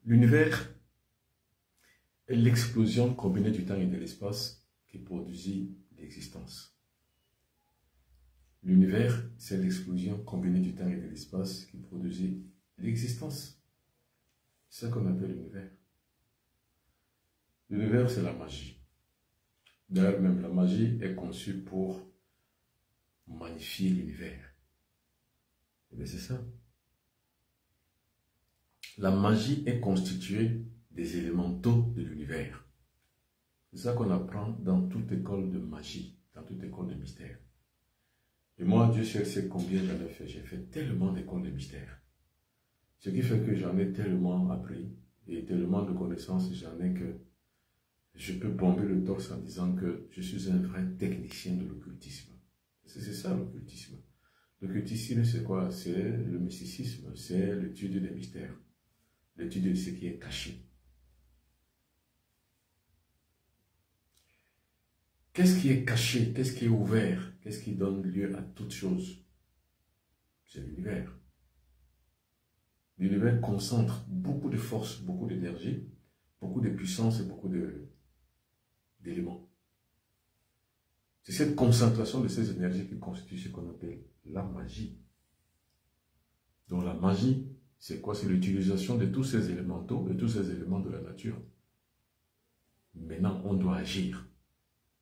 L'univers est l'explosion combinée du temps et de l'espace qui produisit l'existence. L'univers, c'est l'explosion combinée du temps et de l'espace qui produisit l'existence. C'est ça qu'on appelle l'univers. L'univers, c'est la magie. D'ailleurs, même la magie est conçue pour magnifier l'univers. Et bien, c'est ça. La magie est constituée des élémentaux de l'univers. C'est ça qu'on apprend dans toute école de magie, dans toute école de mystère. Et moi, Dieu seul sait combien j'en ai fait. J'ai fait tellement d'écoles de mystère. Ce qui fait que j'en ai tellement appris et tellement de connaissances j'en ai que je peux bomber le torse en disant que je suis un vrai technicien de l'occultisme. C'est ça l'occultisme. L'occultisme, c'est quoi? C'est le mysticisme, c'est l'étude des mystères, l'étude de ce qui est caché. Qu'est-ce qui est caché? Qu'est-ce qui est ouvert? Qu'est-ce qui donne lieu à toute chose? C'est l'univers. L'univers concentre beaucoup de force, beaucoup d'énergie, beaucoup de puissance et beaucoup d'éléments. C'est cette concentration de ces énergies qui constitue ce qu'on appelle la magie. Donc la magie, c'est quoi? C'est l'utilisation de tous ces élémentaux, de tous ces éléments de la nature. Maintenant, on doit agir.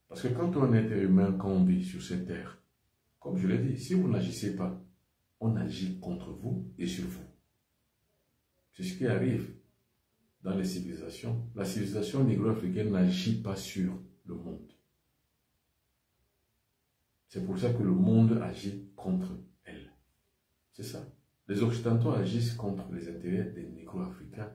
Parce que quand on est être humain, quand on vit sur cette terre, comme je l'ai dit, si vous n'agissez pas, on agit contre vous et sur vous. C'est ce qui arrive dans les civilisations. La civilisation négro-africaine n'agit pas sur le monde. C'est pour ça que le monde agit contre elle. C'est ça. Les Occidentaux agissent contre les intérêts des négro-africains.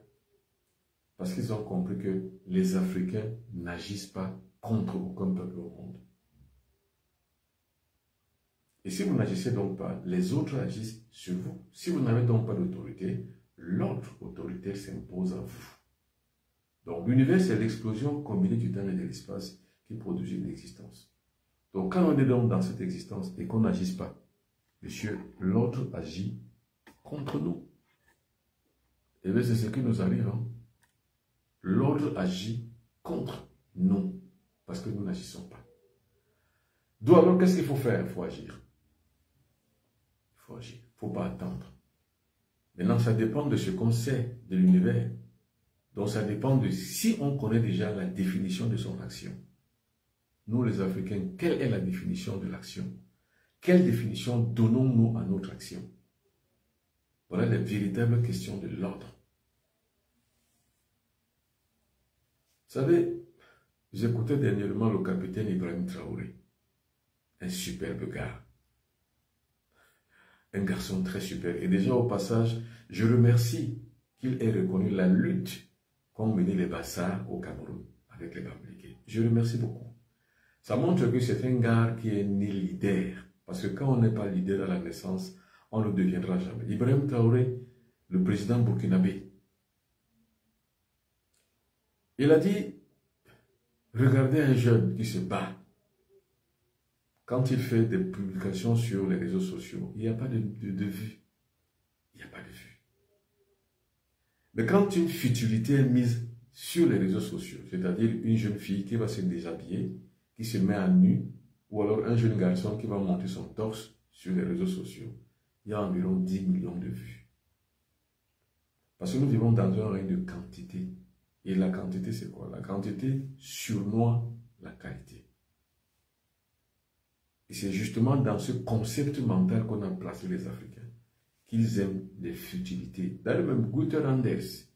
Parce qu'ils ont compris que les Africains n'agissent pas contre aucun peuple au monde. Et si vous n'agissez donc pas, les autres agissent sur vous. Si vous n'avez donc pas d'autorité, l'autre autorité s'impose à vous. Donc l'univers, c'est l'explosion combinée du temps et de l'espace qui produit une existence. Donc quand on est donc dans cette existence et qu'on n'agisse pas, monsieur, l'autre agit contre nous. Et bien c'est ce qui nous arrive. Hein? L'autre agit contre nous parce que nous n'agissons pas. Donc alors qu'est-ce qu'il faut faire? Il faut agir. Il faut agir. Il ne faut pas attendre. Maintenant, ça dépend de ce qu'on sait de l'univers. Donc, ça dépend de si on connaît déjà la définition de son action. Nous, les Africains, quelle est la définition de l'action? Quelle définition donnons-nous à notre action? Voilà les véritables questions de l'ordre. Vous savez, j'écoutais dernièrement le capitaine Ibrahim Traoré, un superbe gars. Un garçon très super. Et déjà au passage, je remercie qu'il ait reconnu la lutte qu'ont menée les Bassards au Cameroun avec les Bamileke. Je remercie beaucoup. Ça montre que c'est un gars qui est né leader. Parce que quand on n'est pas leader à la naissance, on ne le deviendra jamais. Ibrahim Traoré, le président burkinabé, il a dit, regardez un jeune qui se bat. Quand il fait des publications sur les réseaux sociaux, il n'y a pas de vue. Il n'y a pas de vue. Mais quand une futilité est mise sur les réseaux sociaux, c'est-à-dire une jeune fille qui va se déshabiller, qui se met à nu, ou alors un jeune garçon qui va monter son torse sur les réseaux sociaux, il y a environ 10 millions de vues. Parce que nous vivons dans un règne de quantité. Et la quantité, c'est quoi? La quantité surnoie la qualité. Et c'est justement dans ce concept mental qu'on a placé les Africains, qu'ils aiment les futilités. D'ailleurs, même Gunther Anders,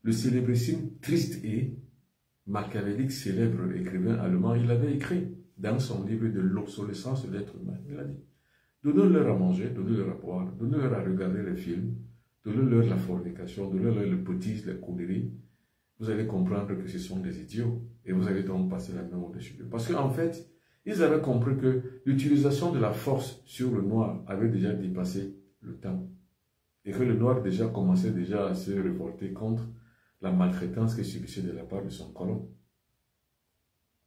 le célébrissime triste et machiavélique célèbre écrivain allemand, il avait écrit dans son livre de l'obsolescence de l'être humain, il a dit, donnez-leur à manger, donnez-leur à boire, donnez-leur à regarder les films, donnez-leur la fornication, donnez-leur le potisme, les conneries, vous allez comprendre que ce sont des idiots, et vous allez donc passer la main au-dessus d'eux. Parce qu'en fait, ils avaient compris que l'utilisation de la force sur le noir avait déjà dépassé le temps. Et que le noir déjà commençait déjà à se révolter contre la maltraitance qu'il subissait de la part de son colon.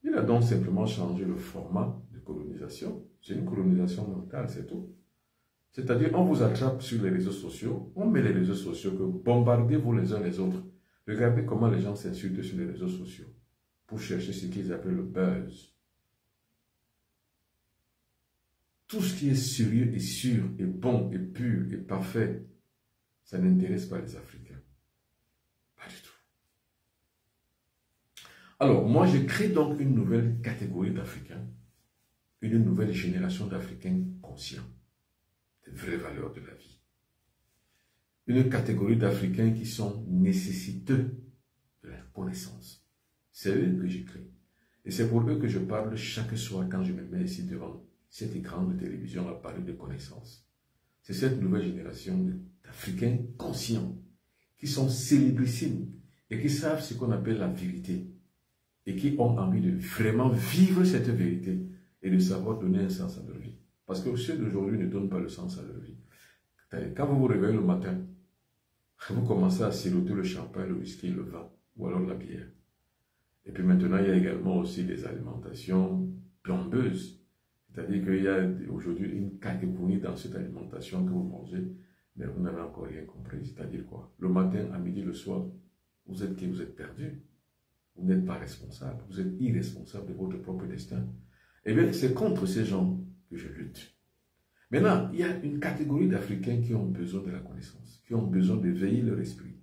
Il a donc simplement changé le format de colonisation. C'est une colonisation mentale, c'est tout. C'est-à-dire, on vous attrape sur les réseaux sociaux, on met les réseaux sociaux que bombardez-vous les uns les autres. Regardez comment les gens s'insultent sur les réseaux sociaux pour chercher ce qu'ils appellent le buzz. Tout ce qui est sérieux et sûr et bon et pur et parfait, ça n'intéresse pas les Africains. Pas du tout. Alors, moi, je crée donc une nouvelle catégorie d'Africains, une nouvelle génération d'Africains conscients des vraies valeurs de la vie. Une catégorie d'Africains qui sont nécessiteux de la connaissance. C'est eux que je crée. Et c'est pour eux que je parle chaque soir quand je me mets ici devant cet écran de télévision à parler de connaissance. C'est cette nouvelle génération d'Africains conscients qui sont célébrissimes et qui savent ce qu'on appelle la vérité et qui ont envie de vraiment vivre cette vérité et de savoir donner un sens à leur vie. Parce que ceux d'aujourd'hui ne donnent pas le sens à leur vie. Quand vous vous réveillez le matin, vous commencez à siroter le champagne, le whisky, le vin ou alors la bière. Et puis maintenant, il y a également aussi des alimentations plombeuses. C'est-à-dire qu'il y a aujourd'hui une catégorie dans cette alimentation que vous mangez, mais vous n'avez encore rien compris. C'est-à-dire quoi? Le matin, à midi, le soir, vous êtes qui? Vous êtes perdu. Vous n'êtes pas responsable. Vous êtes irresponsable de votre propre destin. Eh bien, c'est contre ces gens que je lutte. Maintenant, il y a une catégorie d'Africains qui ont besoin de la connaissance, qui ont besoin d'éveiller leur esprit,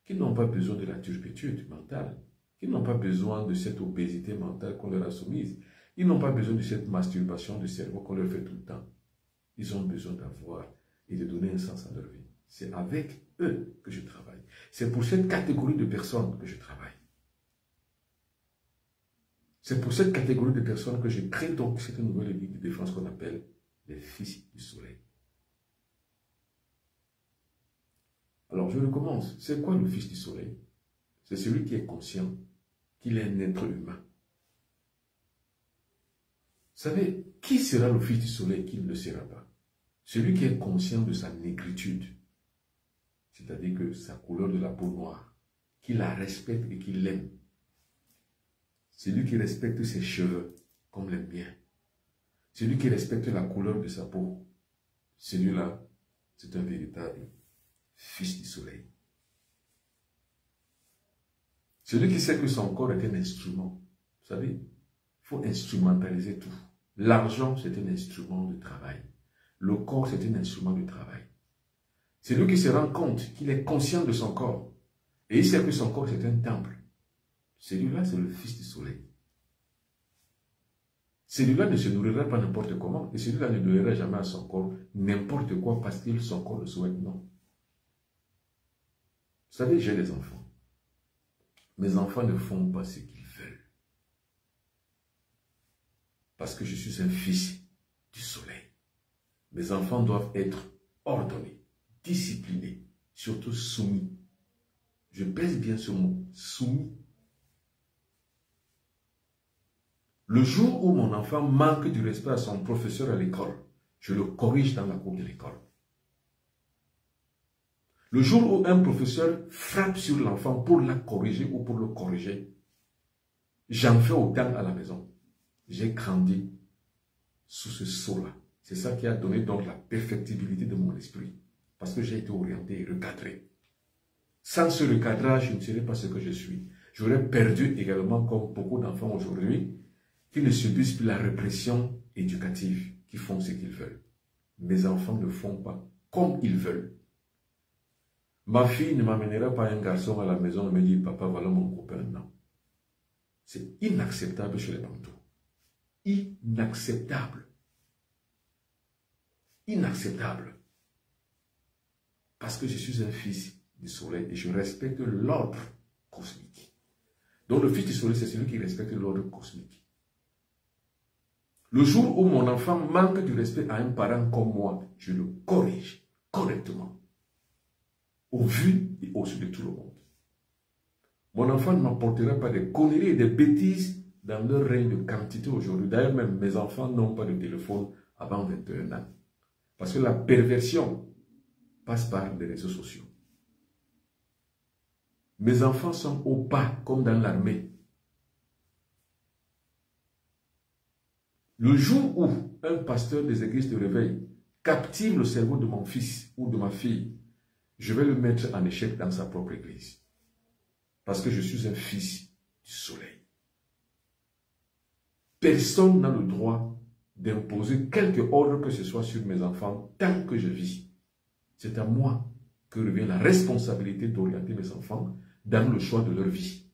qui n'ont pas besoin de la turpitude mentale, qui n'ont pas besoin de cette obésité mentale qu'on leur a soumise. Ils n'ont pas besoin de cette masturbation du cerveau qu'on leur fait tout le temps. Ils ont besoin d'avoir et de donner un sens à leur vie. C'est avec eux que je travaille. C'est pour cette catégorie de personnes que je travaille. C'est pour cette catégorie de personnes que je crée donc cette nouvelle ligue de défense qu'on appelle les fils du soleil. Alors je recommence. C'est quoi le fils du soleil? C'est celui qui est conscient qu'il est un être humain. Vous savez, qui sera le fils du soleil qui ne le sera pas? Celui qui est conscient de sa négritude, c'est-à-dire que sa couleur de la peau noire, qui la respecte et qui l'aime. Celui qui respecte ses cheveux, comme les miens. Celui qui respecte la couleur de sa peau, celui-là, c'est un véritable fils du soleil. Celui qui sait que son corps est un instrument. Vous savez, il faut instrumentaliser tout. L'argent, c'est un instrument de travail. Le corps, c'est un instrument de travail. Celui qui se rend compte qu'il est conscient de son corps et il sait que son corps, c'est un temple. Celui-là, c'est le fils du soleil. Celui-là ne se nourrira pas n'importe comment et celui-là ne donnera jamais à son corps n'importe quoi parce que son corps le souhaite. Non. Vous savez, j'ai des enfants. Mes enfants ne font pas ce qu'ils veulent. Parce que je suis un fils du soleil. Mes enfants doivent être ordonnés, disciplinés, surtout soumis. Je pèse bien ce mot, soumis. Le jour où mon enfant manque du respect à son professeur à l'école, je le corrige dans la cour de l'école. Le jour où un professeur frappe sur l'enfant pour la corriger ou pour le corriger, j'en fais autant à la maison. J'ai grandi sous ce sceau-là. C'est ça qui a donné donc la perfectibilité de mon esprit. Parce que j'ai été orienté et recadré. Sans ce recadrage, je ne serais pas ce que je suis. J'aurais perdu également, comme beaucoup d'enfants aujourd'hui, qui ne subissent plus la répression éducative, qui font ce qu'ils veulent. Mes enfants ne font pas comme ils veulent. Ma fille ne m'amènera pas un garçon à la maison et me dit, papa, voilà mon copain. Non. C'est inacceptable chez les Bantous. Inacceptable. Inacceptable. Parce que je suis un fils du soleil et je respecte l'ordre cosmique. Donc le fils du soleil, c'est celui qui respecte l'ordre cosmique. Le jour où mon enfant manque du respect à un parent comme moi, je le corrige correctement. Au vu et au su de tout le monde. Mon enfant ne m'apportera pas des conneries et des bêtises dans leur règne de quantité aujourd'hui. D'ailleurs, même mes enfants n'ont pas de téléphone avant 21 ans. Parce que la perversion passe par les réseaux sociaux. Mes enfants sont au pas, comme dans l'armée. Le jour où un pasteur des églises de réveil captive le cerveau de mon fils ou de ma fille, je vais le mettre en échec dans sa propre église. Parce que je suis un fils du soleil. Personne n'a le droit d'imposer quelque ordre que ce soit sur mes enfants tant que je vis. C'est à moi que revient la responsabilité d'orienter mes enfants dans le choix de leur vie.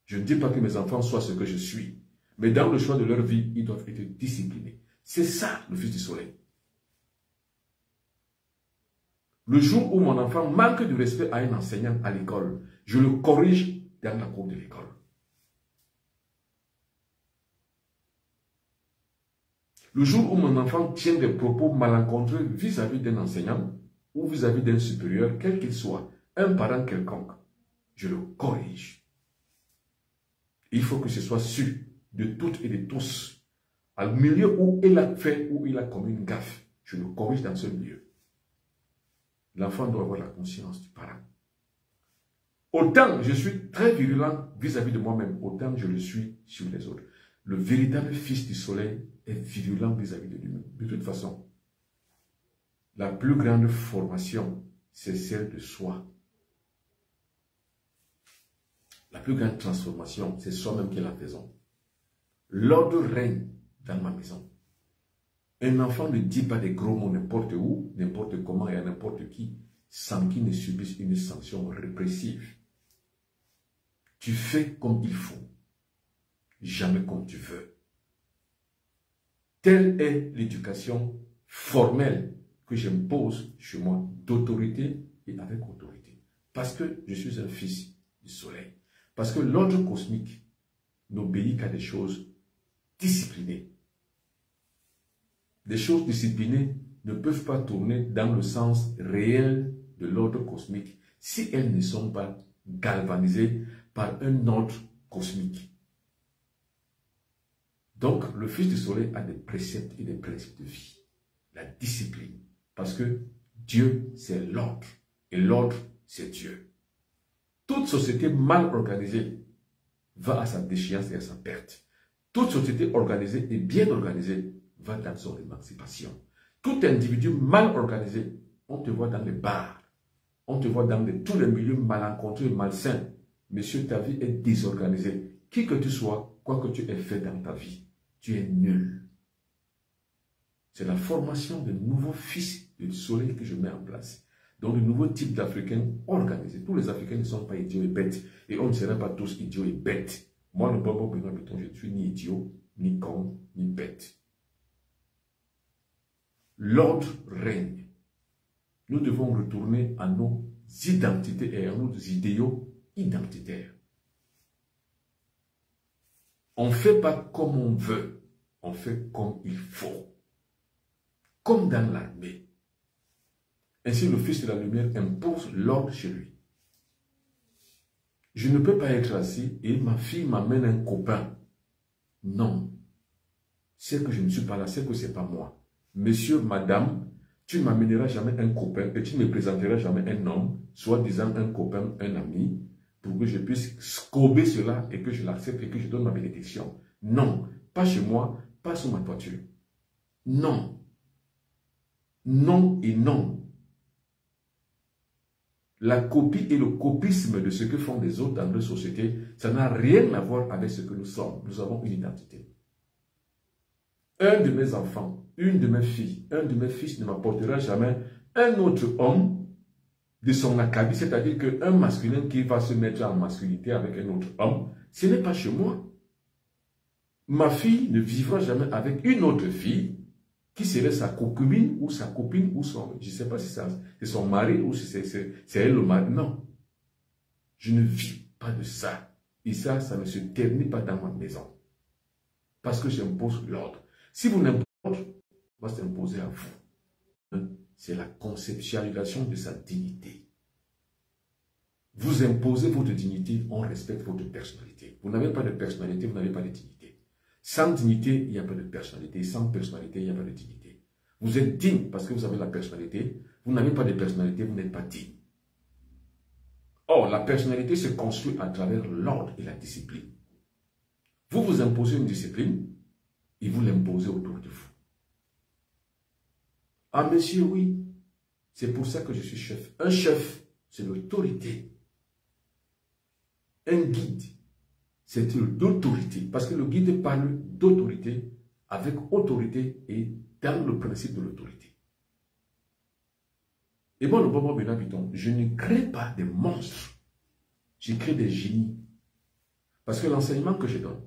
Je ne dis pas que mes enfants soient ce que je suis, mais dans le choix de leur vie, ils doivent être disciplinés. C'est ça, le fils du soleil. Le jour où mon enfant manque de respect à un enseignant à l'école, je le corrige dans la cour de l'école. Le jour où mon enfant tient des propos malencontreux vis-à-vis d'un enseignant ou vis-à-vis d'un supérieur, quel qu'il soit, un parent quelconque, je le corrige. Il faut que ce soit su de toutes et de tous. Au milieu où il a fait, où il a commis une gaffe, je le corrige dans ce milieu. L'enfant doit avoir la conscience du parent. Autant je suis très virulent vis-à-vis de moi-même, autant je le suis sur les autres. Le véritable fils du soleil est virulent vis-à-vis de lui-même. De toute façon, la plus grande formation, c'est celle de soi. La plus grande transformation, c'est soi-même qui la faisons. L'ordre règne dans ma maison. Un enfant ne dit pas des gros mots n'importe où, n'importe comment et à n'importe qui, sans qu'il ne subisse une sanction répressive. Tu fais comme il faut, jamais comme tu veux. Telle est l'éducation formelle que j'impose chez moi, d'autorité et avec autorité. Parce que je suis un fils du soleil. Parce que l'ordre cosmique n'obéit qu'à des choses disciplinées. Les choses disciplinées ne peuvent pas tourner dans le sens réel de l'ordre cosmique si elles ne sont pas galvanisées par un ordre cosmique. Donc, le Fils du Soleil a des préceptes et des principes de vie. La discipline. Parce que Dieu, c'est l'ordre. Et l'ordre, c'est Dieu. Toute société mal organisée va à sa déchéance et à sa perte. Toute société organisée et bien organisée va dans son émancipation. Tout individu mal organisé, on te voit dans les bars, on te voit dans tous les milieux malencontreux et malsains. Monsieur, ta vie est désorganisée. Qui que tu sois, quoi que tu aies fait dans ta vie, tu es nul. C'est la formation de nouveaux fils du soleil que je mets en place. Donc, de nouveaux types d'Africains organisés. Tous les Africains ne sont pas idiots et bêtes. Et on ne serait pas tous idiots et bêtes. Moi, le Bobo Benoît Béton, je ne suis ni idiot, ni con, ni bête. L'ordre règne. Nous devons retourner à nos identités et à nos idéaux identitaires. On ne fait pas comme on veut, on fait comme il faut. Comme dans l'armée. Ainsi, le Fils de la Lumière impose l'ordre chez lui. Je ne peux pas être assis et ma fille m'amène un copain. Non. C'est que je ne suis pas là, c'est que ce n'est pas moi. Monsieur, madame, tu ne m'amèneras jamais un copain et tu ne me présenteras jamais un homme, soit disant un copain, un ami, pour que je puisse scober cela et que je l'accepte et que je donne ma bénédiction. Non, pas chez moi, pas sous ma toiture. Non. Non et non. La copie et le copisme de ce que font les autres dans nos sociétés, ça n'a rien à voir avec ce que nous sommes. Nous avons une identité. Un de mes enfants, une de mes filles, un de mes fils ne m'apportera jamais un autre homme de son acabit, c'est-à-dire qu'un masculin qui va se mettre en masculinité avec un autre homme, ce n'est pas chez moi. Ma fille ne vivra jamais avec une autre fille qui serait sa concubine ou sa copine ou son, je ne sais pas si c'est son mari ou si c'est elle le mari. Non. Je ne vis pas de ça. Et ça ne se ternit pas dans ma maison. Parce que j'impose l'ordre. Si vous n'imposez pas l'ordre, va s'imposer à vous. C'est la conceptualisation de sa dignité. Vous imposez votre dignité, on respecte votre personnalité. Vous n'avez pas de personnalité, vous n'avez pas de dignité. Sans dignité, il n'y a pas de personnalité. Sans personnalité, il n'y a pas de dignité. Vous êtes digne parce que vous avez la personnalité. Vous n'avez pas de personnalité, vous n'êtes pas digne. Or, la personnalité se construit à travers l'ordre et la discipline. Vous vous imposez une discipline et vous l'imposez autour de vous. Ah, monsieur, oui. C'est pour ça que je suis chef. Un chef, c'est l'autorité. Un guide, c'est d'autorité. Parce que le guide parle d'autorité avec autorité et dans le principe de l'autorité. Et moi, le bon Benabiton, je ne crée pas des monstres. Je crée des génies. Parce que l'enseignement que je donne,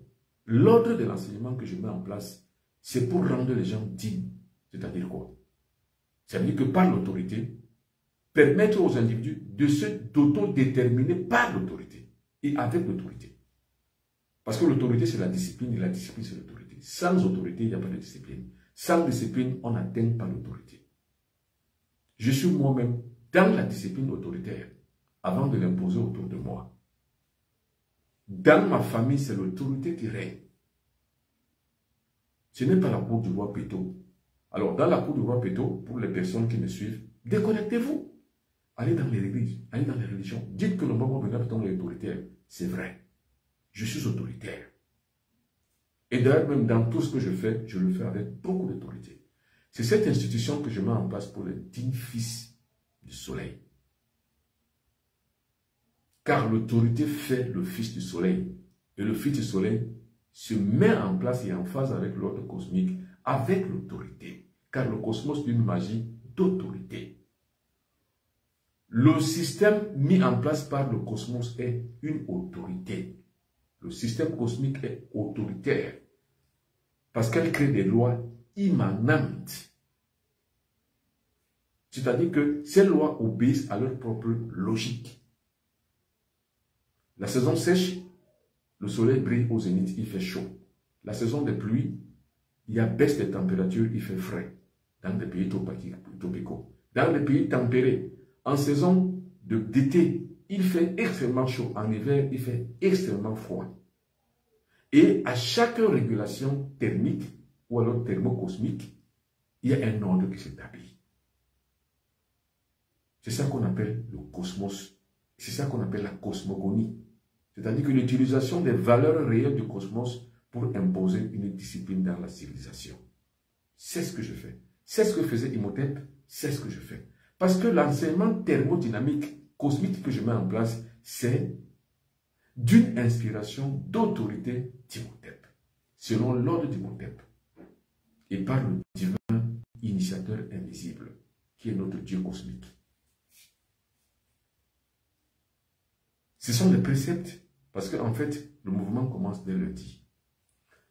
l'ordre de l'enseignement que je mets en place, c'est pour rendre les gens dignes. C'est-à-dire quoi? Ça veut dire que par l'autorité, permettre aux individus de se d'autodéterminer par l'autorité et avec l'autorité. Parce que l'autorité, c'est la discipline et la discipline, c'est l'autorité. Sans autorité, il n'y a pas de discipline. Sans discipline, on n'atteint pas l'autorité. Je suis moi-même dans la discipline autoritaire avant de l'imposer autour de moi. Dans ma famille, c'est l'autorité qui règne. Ce n'est pas la cour du roi Péto. Alors, dans la cour du roi Péto, pour les personnes qui me suivent, déconnectez-vous. Allez dans les églises, allez dans les religions. Dites que le moment Péto est autoritaire. C'est vrai. Je suis autoritaire. Et d'ailleurs, même dans tout ce que je le fais avec beaucoup d'autorité. C'est cette institution que je mets en place pour les dignes fils du soleil. Car l'autorité fait le fils du soleil. Et le fils du soleil se met en place et en phase avec l'ordre cosmique, avec l'autorité. Car le cosmos est une magie d'autorité. Le système mis en place par le cosmos est une autorité. Le système cosmique est autoritaire. Parce qu'elle crée des lois immanentes. C'est-à-dire que ces lois obéissent à leur propre logique. La saison sèche, le soleil brille au zénith, il fait chaud. La saison des pluies, il y a baisse des températures, il fait frais. Dans des pays tropicaux. Dans les pays tempérés, en saison d'été, il fait extrêmement chaud. En hiver, il fait extrêmement froid. Et à chaque régulation thermique ou alors thermocosmique, il y a un ordre qui s'établit. C'est ça qu'on appelle le cosmos. C'est ça qu'on appelle la cosmogonie. C'est-à-dire que l'utilisation des valeurs réelles du cosmos pour imposer une discipline dans la civilisation. C'est ce que je fais. C'est ce que faisait Imhotep. C'est ce que je fais. Parce que l'enseignement thermodynamique cosmique que je mets en place, c'est d'une inspiration d'autorité d'Imhotep, selon l'ordre d'Imhotep, et par le divin initiateur invisible, qui est notre Dieu cosmique. Ce sont des préceptes, parce qu'en fait, le mouvement commence dès lundi.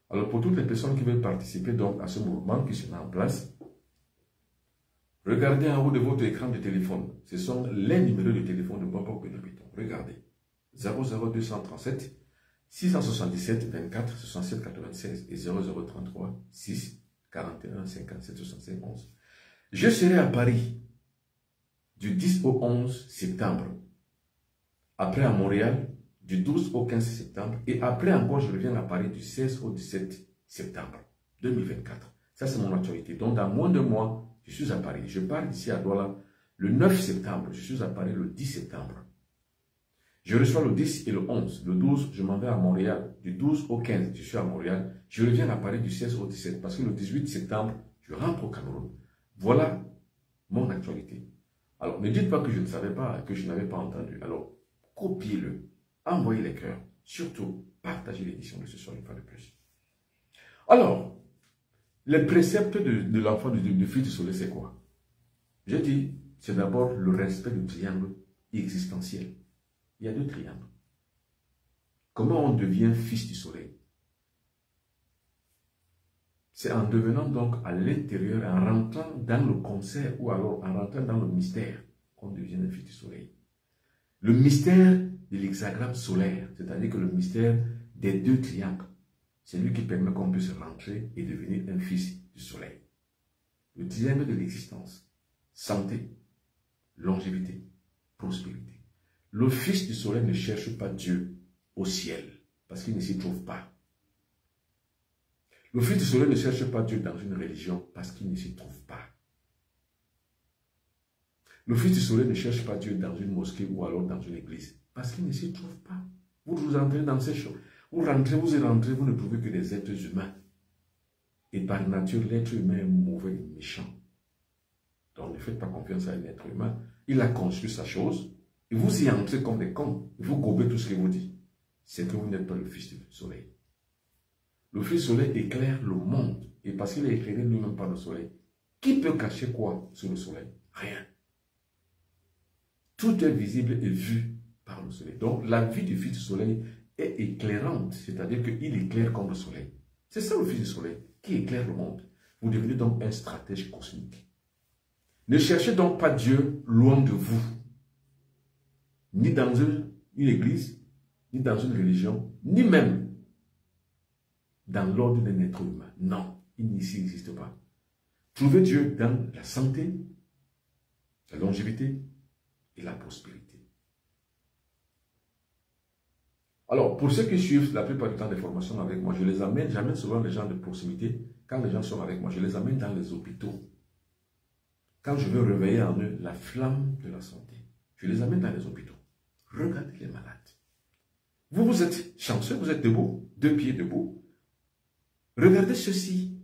Alors pour toutes les personnes qui veulent participer donc à ce mouvement qui se met en place, regardez en haut de votre écran de téléphone. Ce sont les numéros de téléphone de Bobo Benabiton. Regardez. 00237 677 24 67 96 et 0033 6 41 57 65 11. Je serai à Paris du 10 au 11 septembre. Après à Montréal du 12 au 15 septembre. Et après encore, je reviens à Paris du 16 au 17 septembre 2024. Ça, c'est mon actualité. Donc, dans moins de mois, je suis à Paris. Je pars d'ici à Douala le 9 septembre. Je suis à Paris le 10 septembre. Je reçois le 10 et le 11. Le 12, je m'en vais à Montréal. Du 12 au 15, je suis à Montréal. Je reviens à Paris du 16 au 17. Parce que le 18 septembre, je rentre au Cameroun. Voilà mon actualité. Alors, ne dites pas que je ne savais pas, que je n'avais pas entendu. Alors, copiez-le. Envoyez les cœurs. Surtout, partagez l'édition de ce soir une fois de plus. Alors, les préceptes de l'enfant du fils du soleil, c'est quoi? J'ai dit, c'est d'abord le respect du triangle existentiel. Il y a deux triangles. Comment on devient fils du soleil? C'est en devenant donc à l'intérieur, en rentrant dans le concert ou alors en rentrant dans le mystère qu'on devient un fils du soleil. Le mystère de l'hexagramme solaire, c'est-à-dire que le mystère des deux triangles, c'est lui qui permet qu'on puisse rentrer et devenir un fils du soleil. Le triangle de l'existence, santé, longévité, prospérité. Le fils du soleil ne cherche pas Dieu au ciel, parce qu'il ne s'y trouve pas. Le fils du soleil ne cherche pas Dieu dans une religion, parce qu'il ne s'y trouve pas. Le fils du soleil ne cherche pas Dieu dans une mosquée ou alors dans une église, parce qu'il ne s'y trouve pas. Vous entrez dans ces choses. Vous rentrez, vous ne trouvez que des êtres humains. Et par nature, l'être humain est mauvais et méchant. Donc ne faites pas confiance à un être humain. Il a construit sa chose. Et vous y entrez comme des cons. Vous gobez tout ce qu'il vous dit. c'est que vous n'êtes pas le fils du soleil. Le fils du soleil éclaire le monde. Et parce qu'il est éclairé lui-même par le soleil, qui peut cacher quoi sur le soleil? Rien. Tout est visible et vu par le soleil. Donc, la vie du fils du soleil est éclairante, c'est-à-dire qu'il éclaire comme le soleil. C'est ça le fils du soleil, qui éclaire le monde. Vous devenez donc un stratège cosmique. Ne cherchez donc pas Dieu loin de vous, ni dans une église, ni dans une religion, ni même dans l'ordre d'un être humain. Non, il n'ici n'existe pas. Trouvez Dieu dans la santé, la longévité et la prospérité. Alors, pour ceux qui suivent la plupart du temps des formations avec moi, j'amène souvent les gens de proximité. Quand les gens sont avec moi, je les amène dans les hôpitaux. Quand je veux réveiller en eux la flamme de la santé, je les amène dans les hôpitaux. Regardez les malades. Vous êtes chanceux, vous êtes debout, 2 pieds debout. Regardez ceci.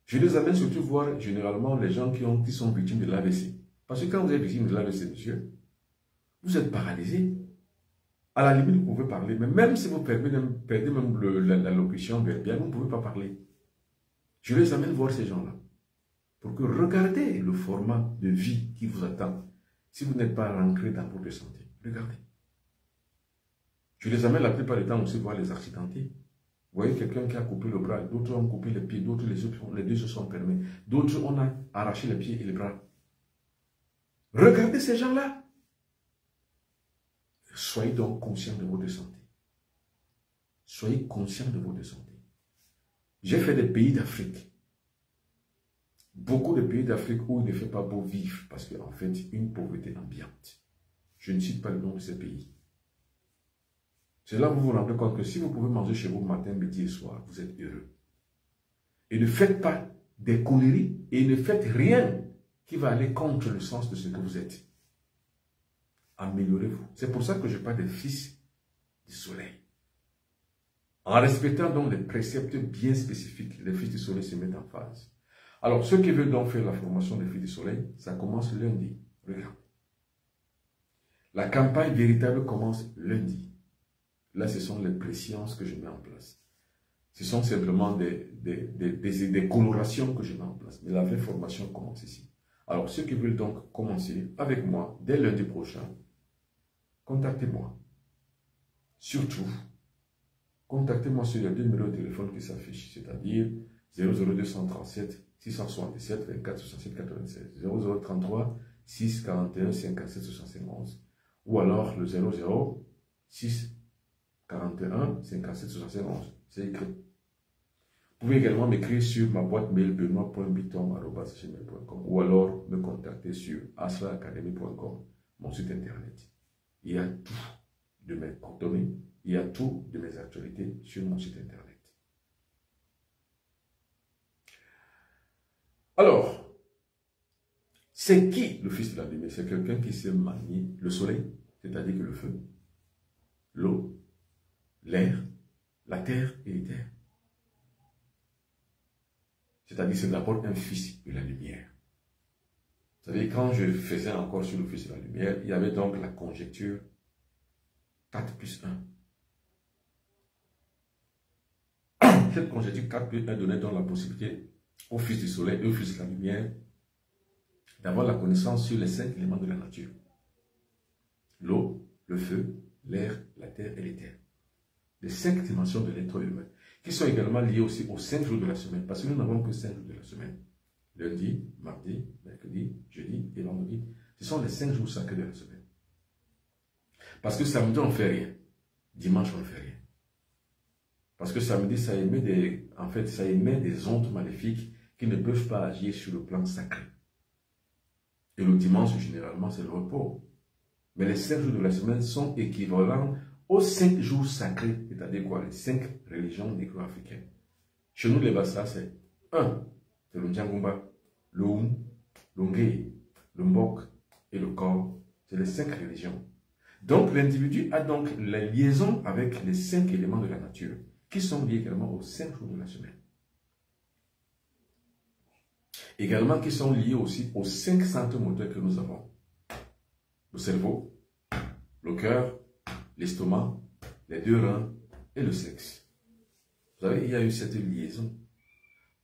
Je les amène surtout voir généralement les gens qui sont victimes de l'AVC. Parce que quand vous êtes victime de l'AVC, monsieur, vous êtes paralysé. À la limite, vous pouvez parler, mais même si vous perdez même la locution bien, vous ne pouvez pas parler. Je les amène voir ces gens-là. Pour que regardez le format de vie qui vous attend si vous n'êtes pas ancré dans votre santé. Regardez. Je les amène la plupart du temps aussi voir les accidentés. Vous voyez quelqu'un qui a coupé le bras, d'autres ont coupé les pieds, d'autres les deux se sont fermés, d'autres on a arraché les pieds et les bras. Regardez ces gens-là. Soyez donc conscient de votre santé. Soyez conscient de votre santé. J'ai fait des pays d'Afrique. Beaucoup de pays d'Afrique où il ne fait pas beau vivre parce qu'en fait, une pauvreté ambiante. Je ne cite pas le nom de ces pays. C'est là que vous vous rendez compte que si vous pouvez manger chez vous matin, midi et soir, vous êtes heureux. Et ne faites pas des conneries et ne faites rien qui va aller contre le sens de ce que vous êtes. Améliorez-vous. C'est pour ça que je parle des fils du soleil. En respectant donc les préceptes bien spécifiques, les fils du soleil se mettent en phase. Alors, ceux qui veulent donc faire la formation des fils du soleil, ça commence lundi. Regarde. La campagne véritable commence lundi. Là, ce sont les présciences que je mets en place. Ce sont simplement des colorations que je mets en place. Mais la vraie formation commence ici. Alors, ceux qui veulent donc commencer avec moi dès lundi prochain, contactez-moi. Surtout, contactez-moi sur les 2 numéros de téléphone qui s'affichent, c'est-à-dire 00237 677 24 67 96, 0033 641 57 71 ou alors le 006 41 57 71. C'est écrit. Vous pouvez également m'écrire sur ma boîte mail benoît.biton@gmail.com ou alors me contacter sur astraacademy.com, mon site internet. Il y a tout de mes coordonnées, il y a tout de mes actualités sur mon site internet. Alors, c'est qui le fils de la lumière? C'est quelqu'un qui sait manier le soleil, c'est-à-dire que le feu, l'eau, l'air, la terre et l'éther. C'est-à-dire que c'est d'abord un fils de la lumière. Vous savez, quand je faisais encore sur le fils de la lumière, il y avait donc la conjecture 4 plus 1. Cette conjecture 4 plus 1 donnait donc la possibilité au fils du soleil et au fils de la lumière d'avoir la connaissance sur les 5 éléments de la nature. L'eau, le feu, l'air, la terre et l'éther. Les 5 dimensions de l'être humain, qui sont également liées aussi aux 5 jours de la semaine, parce que nous n'avons que 5 jours de la semaine. Lundi, mardi, mercredi, jeudi et vendredi. Ce sont les 5 jours sacrés de la semaine. Parce que samedi, on ne fait rien. Dimanche, on ne fait rien. Parce que samedi, ça émet des ondes maléfiques qui ne peuvent pas agir sur le plan sacré. Et le dimanche, généralement, c'est le repos. Mais les 5 jours de la semaine sont équivalents aux 5 jours sacrés, c'est-à-dire quoi? Les 5 religions négro-africaines. Chez nous, les Bassa, c'est 1. C'est le Ndjangumba, le Oum, le Ngé, le Mbok et le Kor. C'est les 5 religions. Donc, l'individu a donc la liaison avec les 5 éléments de la nature qui sont liés également aux 5 jours de la semaine. Également qui sont liés aussi aux 5 centres moteurs que nous avons. Le cerveau, le cœur, l'estomac, les deux reins et le sexe. Vous savez, il y a eu cette liaison.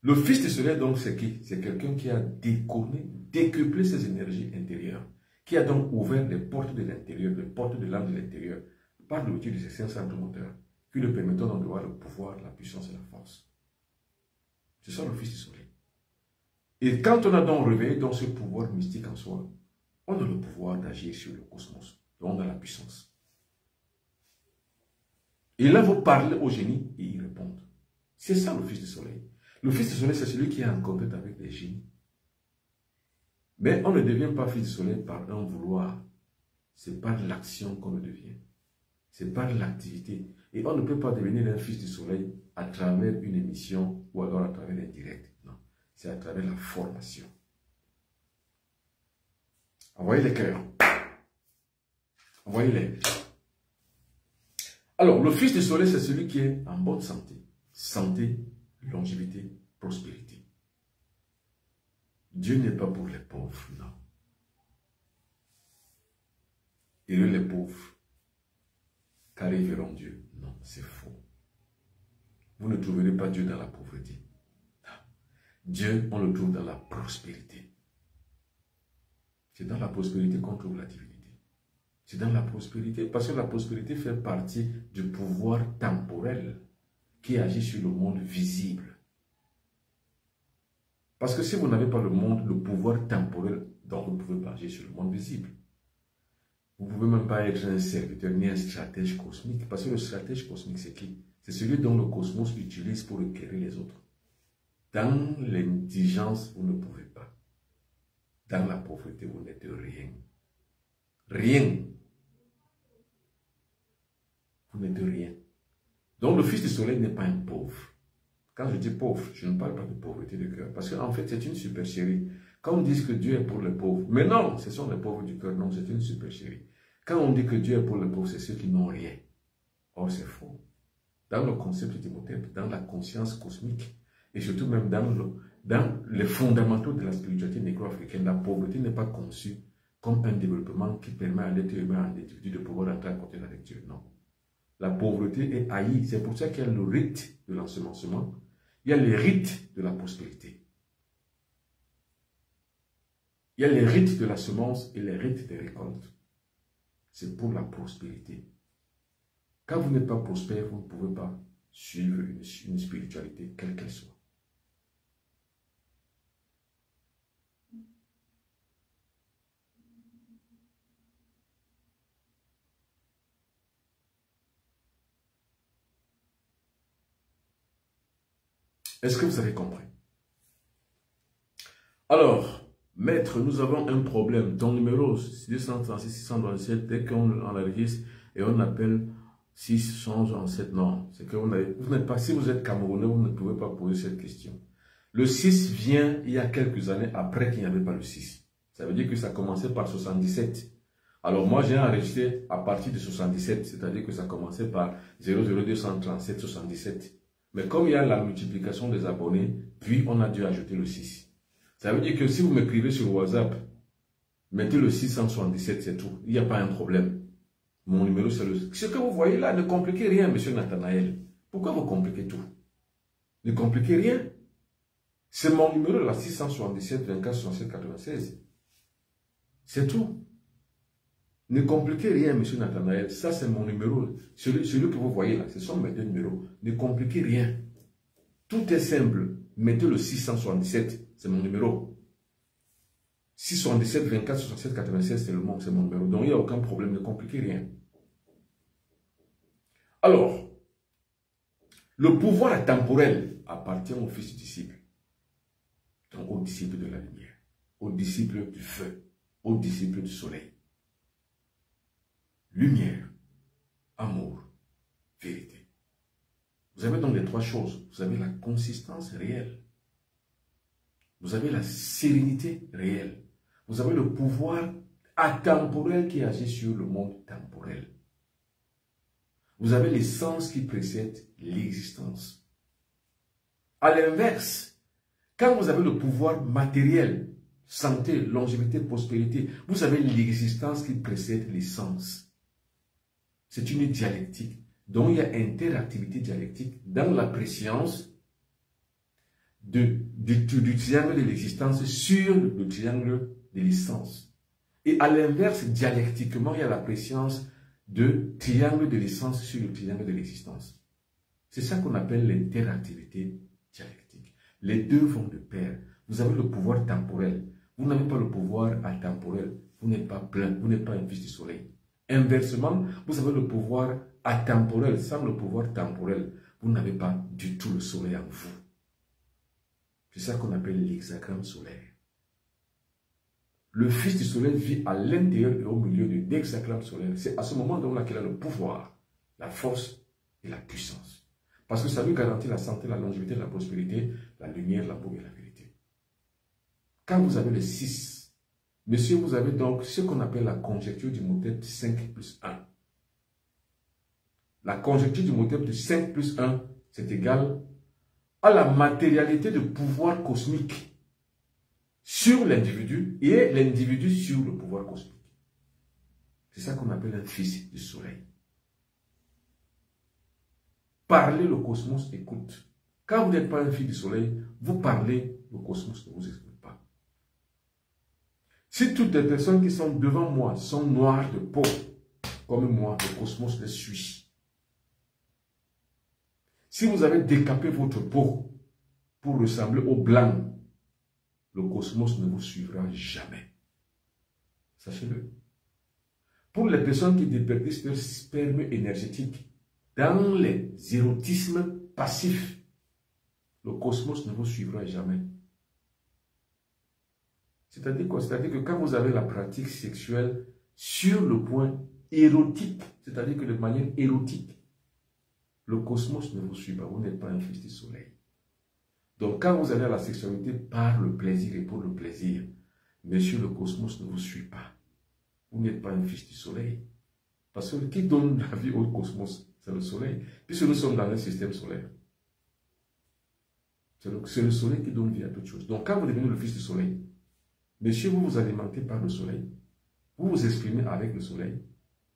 Le fils du soleil, donc, c'est qui? C'est quelqu'un qui a décorné, décuplé ses énergies intérieures, qui a donc ouvert les portes de l'intérieur, les portes de l'âme de l'intérieur, par l'outil de ses 5 centres moteurs, qui lui permettent donc de voir le pouvoir, la puissance et la force. C'est ça le fils du soleil. Et quand on a donc réveillé dans ce pouvoir mystique en soi, on a le pouvoir d'agir sur le cosmos, donc dans la puissance. Et là, vous parlez au génie et ils répondent. C'est ça le fils du soleil. Le fils du soleil, c'est celui qui est en contact avec les génies. Mais on ne devient pas fils du soleil par un vouloir. C'est par l'action qu'on le devient. C'est par l'activité. Et on ne peut pas devenir un fils du soleil à travers une émission ou alors à travers un direct. Non. C'est à travers la formation. Envoyez les cœurs. Envoyez-les. Alors, le fils du soleil, c'est celui qui est en bonne santé. Santé, longévité, prospérité. Dieu n'est pas pour les pauvres, non. Et eux, les pauvres, car ils verront Dieu. Non, c'est faux. Vous ne trouverez pas Dieu dans la pauvreté. Non. Dieu, on le trouve dans la prospérité. C'est dans la prospérité qu'on trouve la divinité. C'est dans la prospérité, parce que la prospérité fait partie du pouvoir temporel qui agit sur le monde visible. Parce que si vous n'avez pas le pouvoir temporel, donc vous ne pouvez pas agir sur le monde visible. Vous ne pouvez même pas être un serviteur ni un stratège cosmique, parce que le stratège cosmique, c'est qui? C'est celui dont le cosmos utilise pour requérir les autres. Dans l'indigence, vous ne pouvez pas. Dans la pauvreté, vous n'êtes rien. Rien. Vous n'êtes rien. Donc le fils du soleil n'est pas un pauvre. Quand je dis pauvre, je ne parle pas de pauvreté de cœur. Parce qu'en fait, c'est une supercherie. Quand on dit que Dieu est pour les pauvres, mais non, ce sont les pauvres du cœur. Non, c'est une supercherie. Quand on dit que Dieu est pour les pauvres, c'est ceux qui n'ont rien. Or, c'est faux. Dans le concept d'Imhotep, dans la conscience cosmique, et surtout même dans les fondamentaux de la spiritualité négro-africaine, la pauvreté n'est pas conçue comme un développement qui permet à l'être humain, à l'individu de pouvoir entrer à côté avec Dieu. Non. La pauvreté est haïe. C'est pour ça qu'il y a le rite de l'ensemencement. Il y a les rites de la prospérité. Il y a les rites de la semence et les rites des récoltes. C'est pour la prospérité. Quand vous n'êtes pas prospère, vous ne pouvez pas suivre une spiritualité, quelle qu'elle soit. Est-ce que vous avez compris? Alors, maître, nous avons un problème. Ton numéro 236 627, dès qu'on enregistre et on appelle 617, non, c'est que vous n'êtes pas, si vous êtes Camerounais, vous ne pouvez pas poser cette question. Le 6 vient il y a quelques années après qu'il n'y avait pas le 6. Ça veut dire que ça commençait par 77. Alors moi, j'ai enregistré à partir de 77, c'est-à-dire que ça commençait par 00237 77. Mais comme il y a la multiplication des abonnés, puis on a dû ajouter le 6. Ça veut dire que si vous m'écrivez sur WhatsApp, mettez le 677, c'est tout. Il n'y a pas un problème. Mon numéro, c'est le... Ce que vous voyez là, ne compliquez rien, monsieur Nathanaël. Pourquoi vous compliquez tout? Ne compliquez rien. C'est mon numéro, là, 677 24 67 96. C'est tout. Ne compliquez rien, monsieur Nathanaël. Ça, c'est mon numéro. Celui que vous voyez là, ce sont mes deux numéros. Ne compliquez rien. Tout est simple. Mettez le 677, c'est mon numéro. 677 24 67 96, c'est mon numéro. Donc, il n'y a aucun problème. Ne compliquez rien. Alors, le pouvoir temporel appartient au fils du disciple. Donc, au disciple de la lumière, au disciple du feu, au disciple du soleil. Lumière, amour, vérité. Vous avez donc les trois choses. Vous avez la consistance réelle. Vous avez la sérénité réelle. Vous avez le pouvoir atemporel qui agit sur le monde temporel. Vous avez les sens qui précèdent l'existence. À l'inverse, quand vous avez le pouvoir matériel, santé, longévité, prospérité, vous avez l'existence qui précède les sens. C'est une dialectique. Donc, il y a interactivité dialectique dans la préscience du triangle de l'existence sur le triangle de l'essence. Et à l'inverse, dialectiquement, il y a la préscience de triangle de l'essence sur le triangle de l'existence. C'est ça qu'on appelle l'interactivité dialectique. Les deux vont de pair. Vous avez le pouvoir temporel. Vous n'avez pas le pouvoir atemporel. Vous n'êtes pas plein. Vous n'êtes pas un fils du soleil. Inversement, vous avez le pouvoir atemporel. Sans le pouvoir temporel, vous n'avez pas du tout le soleil en vous. C'est ça qu'on appelle l'hexagramme solaire. Le fils du soleil vit à l'intérieur et au milieu de l'hexagramme solaire. C'est à ce moment-là qu'il a le pouvoir, la force et la puissance. Parce que ça lui garantit la santé, la longévité, la prospérité, la lumière, l'amour et la vérité. Quand vous avez le 6, monsieur, vous avez donc ce qu'on appelle la conjecture du motep 5 plus 1. La conjecture du motep de 5 plus 1, c'est égal à la matérialité de pouvoir cosmique sur l'individu et l'individu sur le pouvoir cosmique. C'est ça qu'on appelle un fils du soleil. Parlez, le cosmos écoute. Quand vous n'êtes pas un fils du soleil, vous parlez, le cosmos ne vous écoute pas. Si toutes les personnes qui sont devant moi sont noires de peau, comme moi, le cosmos les suit. Si vous avez décapé votre peau pour ressembler au blanc, le cosmos ne vous suivra jamais. Sachez-le. Pour les personnes qui déperditent leur sperme énergétique dans les érotismes passifs, le cosmos ne vous suivra jamais. C'est-à-dire quoi? C'est-à-dire que quand vous avez la pratique sexuelle sur le point érotique, c'est-à-dire que de manière érotique, le cosmos ne vous suit pas. Vous n'êtes pas un fils du soleil. Donc, quand vous allez à la sexualité par le plaisir et pour le plaisir, monsieur, le cosmos ne vous suit pas. Vous n'êtes pas un fils du soleil. Parce que qui donne la vie au cosmos? C'est le soleil. Puisque nous sommes dans un système solaire. C'est le soleil qui donne vie à toute chose. Donc, quand vous devenez le fils du soleil, monsieur, vous vous alimentez par le soleil. Vous vous exprimez avec le soleil.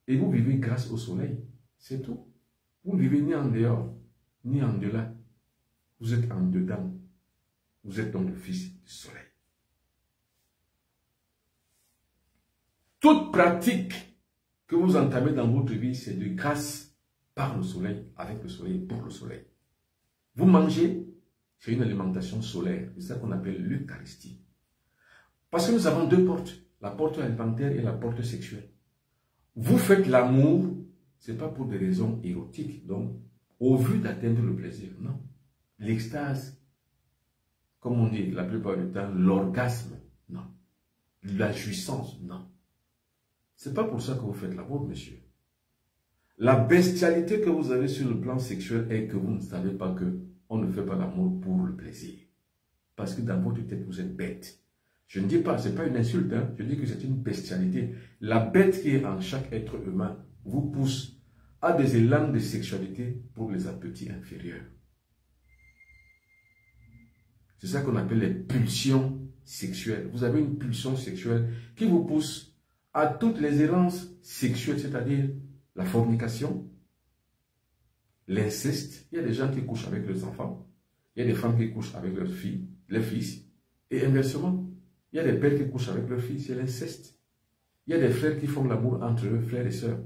Et vous vivez grâce au soleil. C'est tout. Vous ne vivez ni en dehors, ni en delà. Vous êtes en dedans. Vous êtes donc le fils du soleil. Toute pratique que vous entamez dans votre vie, c'est de grâce par le soleil, avec le soleil, pour le soleil. Vous mangez, c'est une alimentation solaire. C'est ça qu'on appelle l'Eucharistie. Parce que nous avons deux portes, la porte alimentaire et la porte sexuelle. Vous faites l'amour, ce n'est pas pour des raisons érotiques, donc au vu d'atteindre le plaisir, non. L'extase, comme on dit la plupart du temps, l'orgasme, non. La jouissance, non. Ce n'est pas pour ça que vous faites l'amour, monsieur. La bestialité que vous avez sur le plan sexuel est que vous ne savez pas qu'on ne fait pas l'amour pour le plaisir. Parce que dans votre tête, vous êtes bête. Je ne dis pas, ce n'est pas une insulte, hein, je dis que c'est une bestialité. La bête qui est en chaque être humain vous pousse à des élans de sexualité pour les appétits inférieurs. C'est ça qu'on appelle les pulsions sexuelles. Vous avez une pulsion sexuelle qui vous pousse à toutes les errances sexuelles, c'est-à-dire la fornication, l'inceste. Il y a des gens qui couchent avec leurs enfants. Il y a des femmes qui couchent avec leurs filles, leurs fils. Et inversement, il y a des pères qui couchent avec leurs filles, c'est l'inceste. Il y a des frères qui font l'amour entre eux, frères et sœurs.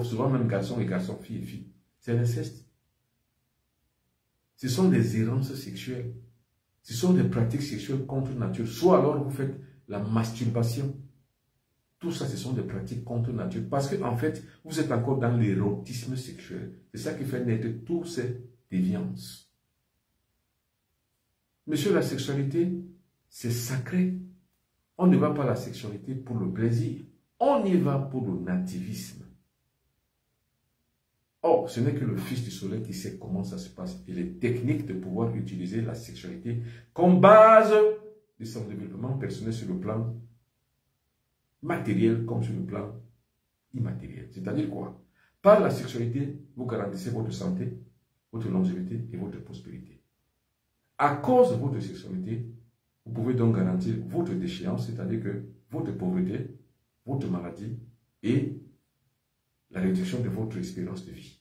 Souvent même garçons et garçons, filles et filles. C'est l'inceste. Ce sont des errances sexuelles. Ce sont des pratiques sexuelles contre nature. Soit alors vous faites la masturbation. Tout ça, ce sont des pratiques contre nature. Parce qu'en fait, vous êtes encore dans l'érotisme sexuel. C'est ça qui fait naître toutes ces déviances. Monsieur, la sexualité, c'est sacré. On ne va pas à la sexualité pour le plaisir. On y va pour le nativisme. Or, ce n'est que le Fils du Soleil qui sait comment ça se passe et les techniques de pouvoir utiliser la sexualité comme base de son développement personnel sur le plan matériel comme sur le plan immatériel. C'est-à-dire quoi? Par la sexualité, vous garantissez votre santé, votre longévité et votre prospérité. À cause de votre sexualité, vous pouvez donc garantir votre déchéance, c'est-à-dire que votre pauvreté, votre maladie et la réduction de votre espérance de vie.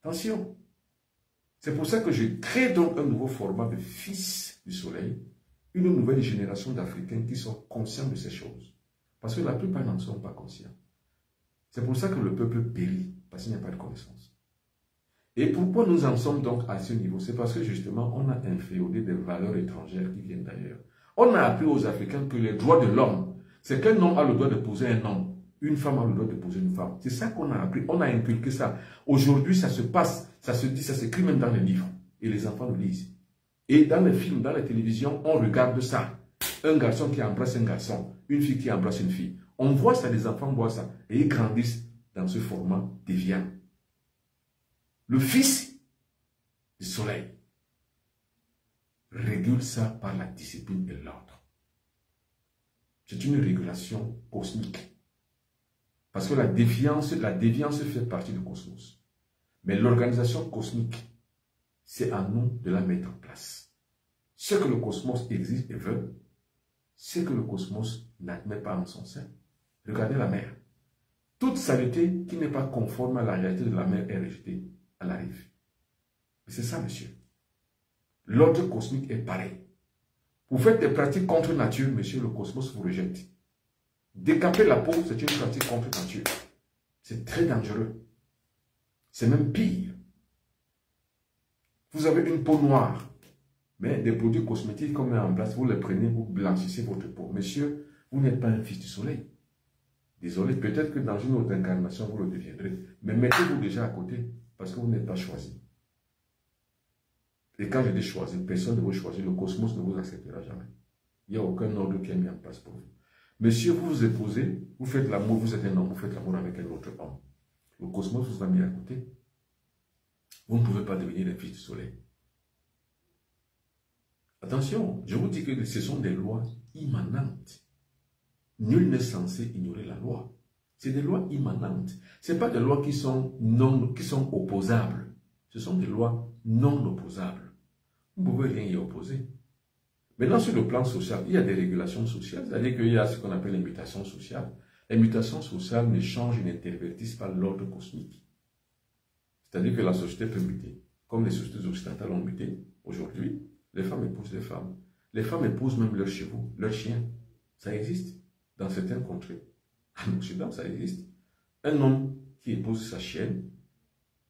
Attention. C'est pour ça que je crée donc un nouveau format de fils du soleil, une nouvelle génération d'Africains qui sont conscients de ces choses. Parce que la plupart n'en sont pas conscients. C'est pour ça que le peuple périt, parce qu'il n'y a pas de connaissance. Et pourquoi nous en sommes donc à ce niveau? C'est parce que justement, on a inféodé des valeurs étrangères qui viennent d'ailleurs. On a appris aux Africains que les droits de l'homme, c'est qu'un homme a le droit de poser un homme, une femme a le droit de poser une femme. C'est ça qu'on a appris, on a inculqué ça. Aujourd'hui, ça se passe, ça se dit, ça s'écrit même dans les livres. Et les enfants le lisent. Et dans les films, dans la télévision, on regarde ça. Un garçon qui embrasse un garçon, une fille qui embrasse une fille. On voit ça, les enfants voient ça. Et ils grandissent dans ce format déviant. Le fils du soleil régule ça par la discipline et l'ordre. C'est une régulation cosmique. Parce que la déviance fait partie du cosmos. Mais l'organisation cosmique, c'est à nous de la mettre en place. Ce que le cosmos existe et veut, ce que le cosmos n'admet pas en son sein. Regardez la mer. Toute saleté qui n'est pas conforme à la réalité de la mer est rejetée à la rive. C'est ça, monsieur. L'ordre cosmique est pareil. Vous faites des pratiques contre nature, monsieur, le cosmos vous rejette. Décaper la peau, c'est une pratique contre nature. C'est très dangereux. C'est même pire. Vous avez une peau noire, mais des produits cosmétiques qu'on met en place, vous les prenez, vous blanchissez votre peau. Monsieur, vous n'êtes pas un fils du soleil. Désolé, peut-être que dans une autre incarnation, vous le deviendrez. Mais mettez-vous déjà à côté, parce que vous n'êtes pas choisi. Et quand je dis choisi, personne ne vous choisir, le cosmos ne vous acceptera jamais. Il n'y a aucun ordre qui est mis en place pour vous. Monsieur, vous vous épousez, vous faites l'amour, vous êtes un homme, vous faites l'amour avec un autre homme. Le cosmos vous a mis à côté. Vous ne pouvez pas devenir un fils du soleil. Attention, je vous dis que ce sont des lois immanentes. Nul n'est censé ignorer la loi. C'est des lois immanentes. Ce n'est pas des lois qui sont opposables. Ce sont des lois non opposables. Vous ne pouvez rien y opposer. Maintenant, sur le plan social, il y a des régulations sociales. C'est-à-dire qu'il y a ce qu'on appelle les mutations sociales. Les mutations sociales ne changent et n'intervertissent pas l'ordre cosmique. C'est-à-dire que la société peut muter. Comme les sociétés occidentales ont muté. Aujourd'hui, les femmes épousent les femmes. Les femmes épousent même leurs chevaux, leurs chiens. Ça existe dans certaines contrées. En Occident, ça existe. Un homme qui épouse sa chienne,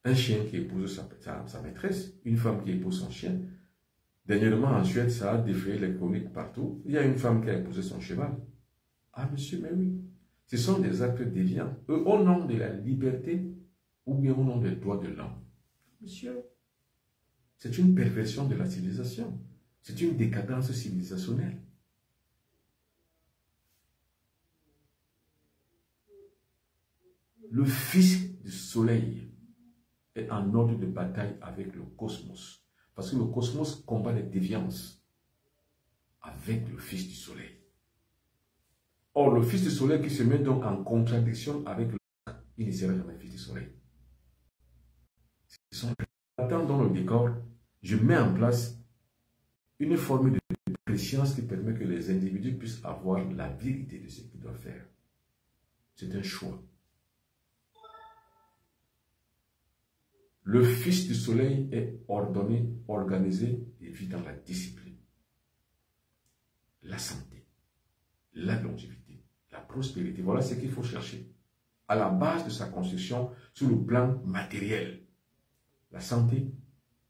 un chien qui épouse sa maîtresse, une femme qui épouse son chien. Dernièrement, en Suède, ça a défrayé les chroniques partout. Il y a une femme qui a épousé son cheval. Ah, monsieur, mais oui. Ce sont des actes déviants. Eux, au nom de la liberté ou bien au nom des droits de l'homme. Monsieur, c'est une perversion de la civilisation. C'est une décadence civilisationnelle. Le fils du soleil est en ordre de bataille avec le cosmos. Parce que le cosmos combat les déviances avec le fils du soleil. Or, le fils du soleil qui se met donc en contradiction avec le il ne sera jamais fils du soleil. Dans le décor, je mets en place une forme de préscience qui permet que les individus puissent avoir la vérité de ce qu'ils doivent faire. C'est un choix. Le fils du soleil est ordonné, organisé et vit dans la discipline, la santé, la longévité, la prospérité. Voilà ce qu'il faut chercher à la base de sa construction sur le plan matériel. La santé,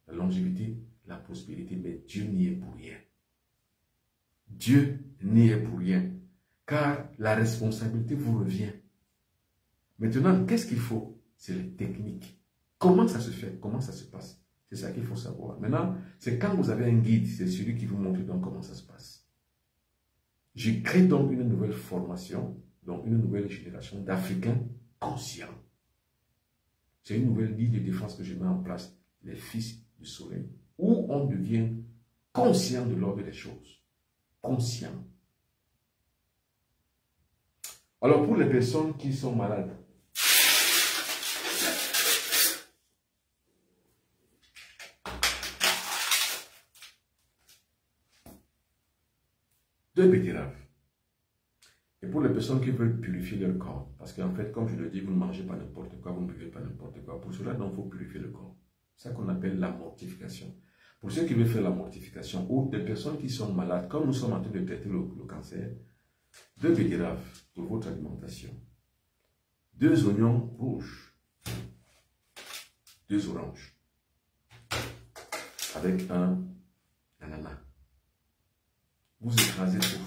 la longévité, la prospérité, mais Dieu n'y est pour rien. Dieu n'y est pour rien, car la responsabilité vous revient. Maintenant, qu'est-ce qu'il faut? C'est les techniques. Comment ça se fait? Comment ça se passe? C'est ça qu'il faut savoir. Maintenant, c'est quand vous avez un guide, c'est celui qui vous montre donc comment ça se passe. Je crée donc une nouvelle formation, donc une nouvelle génération d'Africains conscients. C'est une nouvelle ligne de défense que je mets en place, les fils du soleil, où on devient conscient de l'ordre des choses. Conscient. Alors pour les personnes qui sont malades, deux betteraves. Et pour les personnes personnes qui veulent purifier leur corps. Parce qu'en fait, comme je le dis, vous ne mangez pas n'importe quoi, vous ne buvez pas n'importe quoi. Pour cela, donc, il faut purifier le corps. C'est ça qu'on appelle la mortification. Pour ceux qui veulent faire la mortification, ou des personnes qui sont malades, comme nous sommes en train de traiter le cancer, 2 betteraves pour votre alimentation, 2 oignons rouges, 2 oranges, avec un ananas. Vous écrasez tout.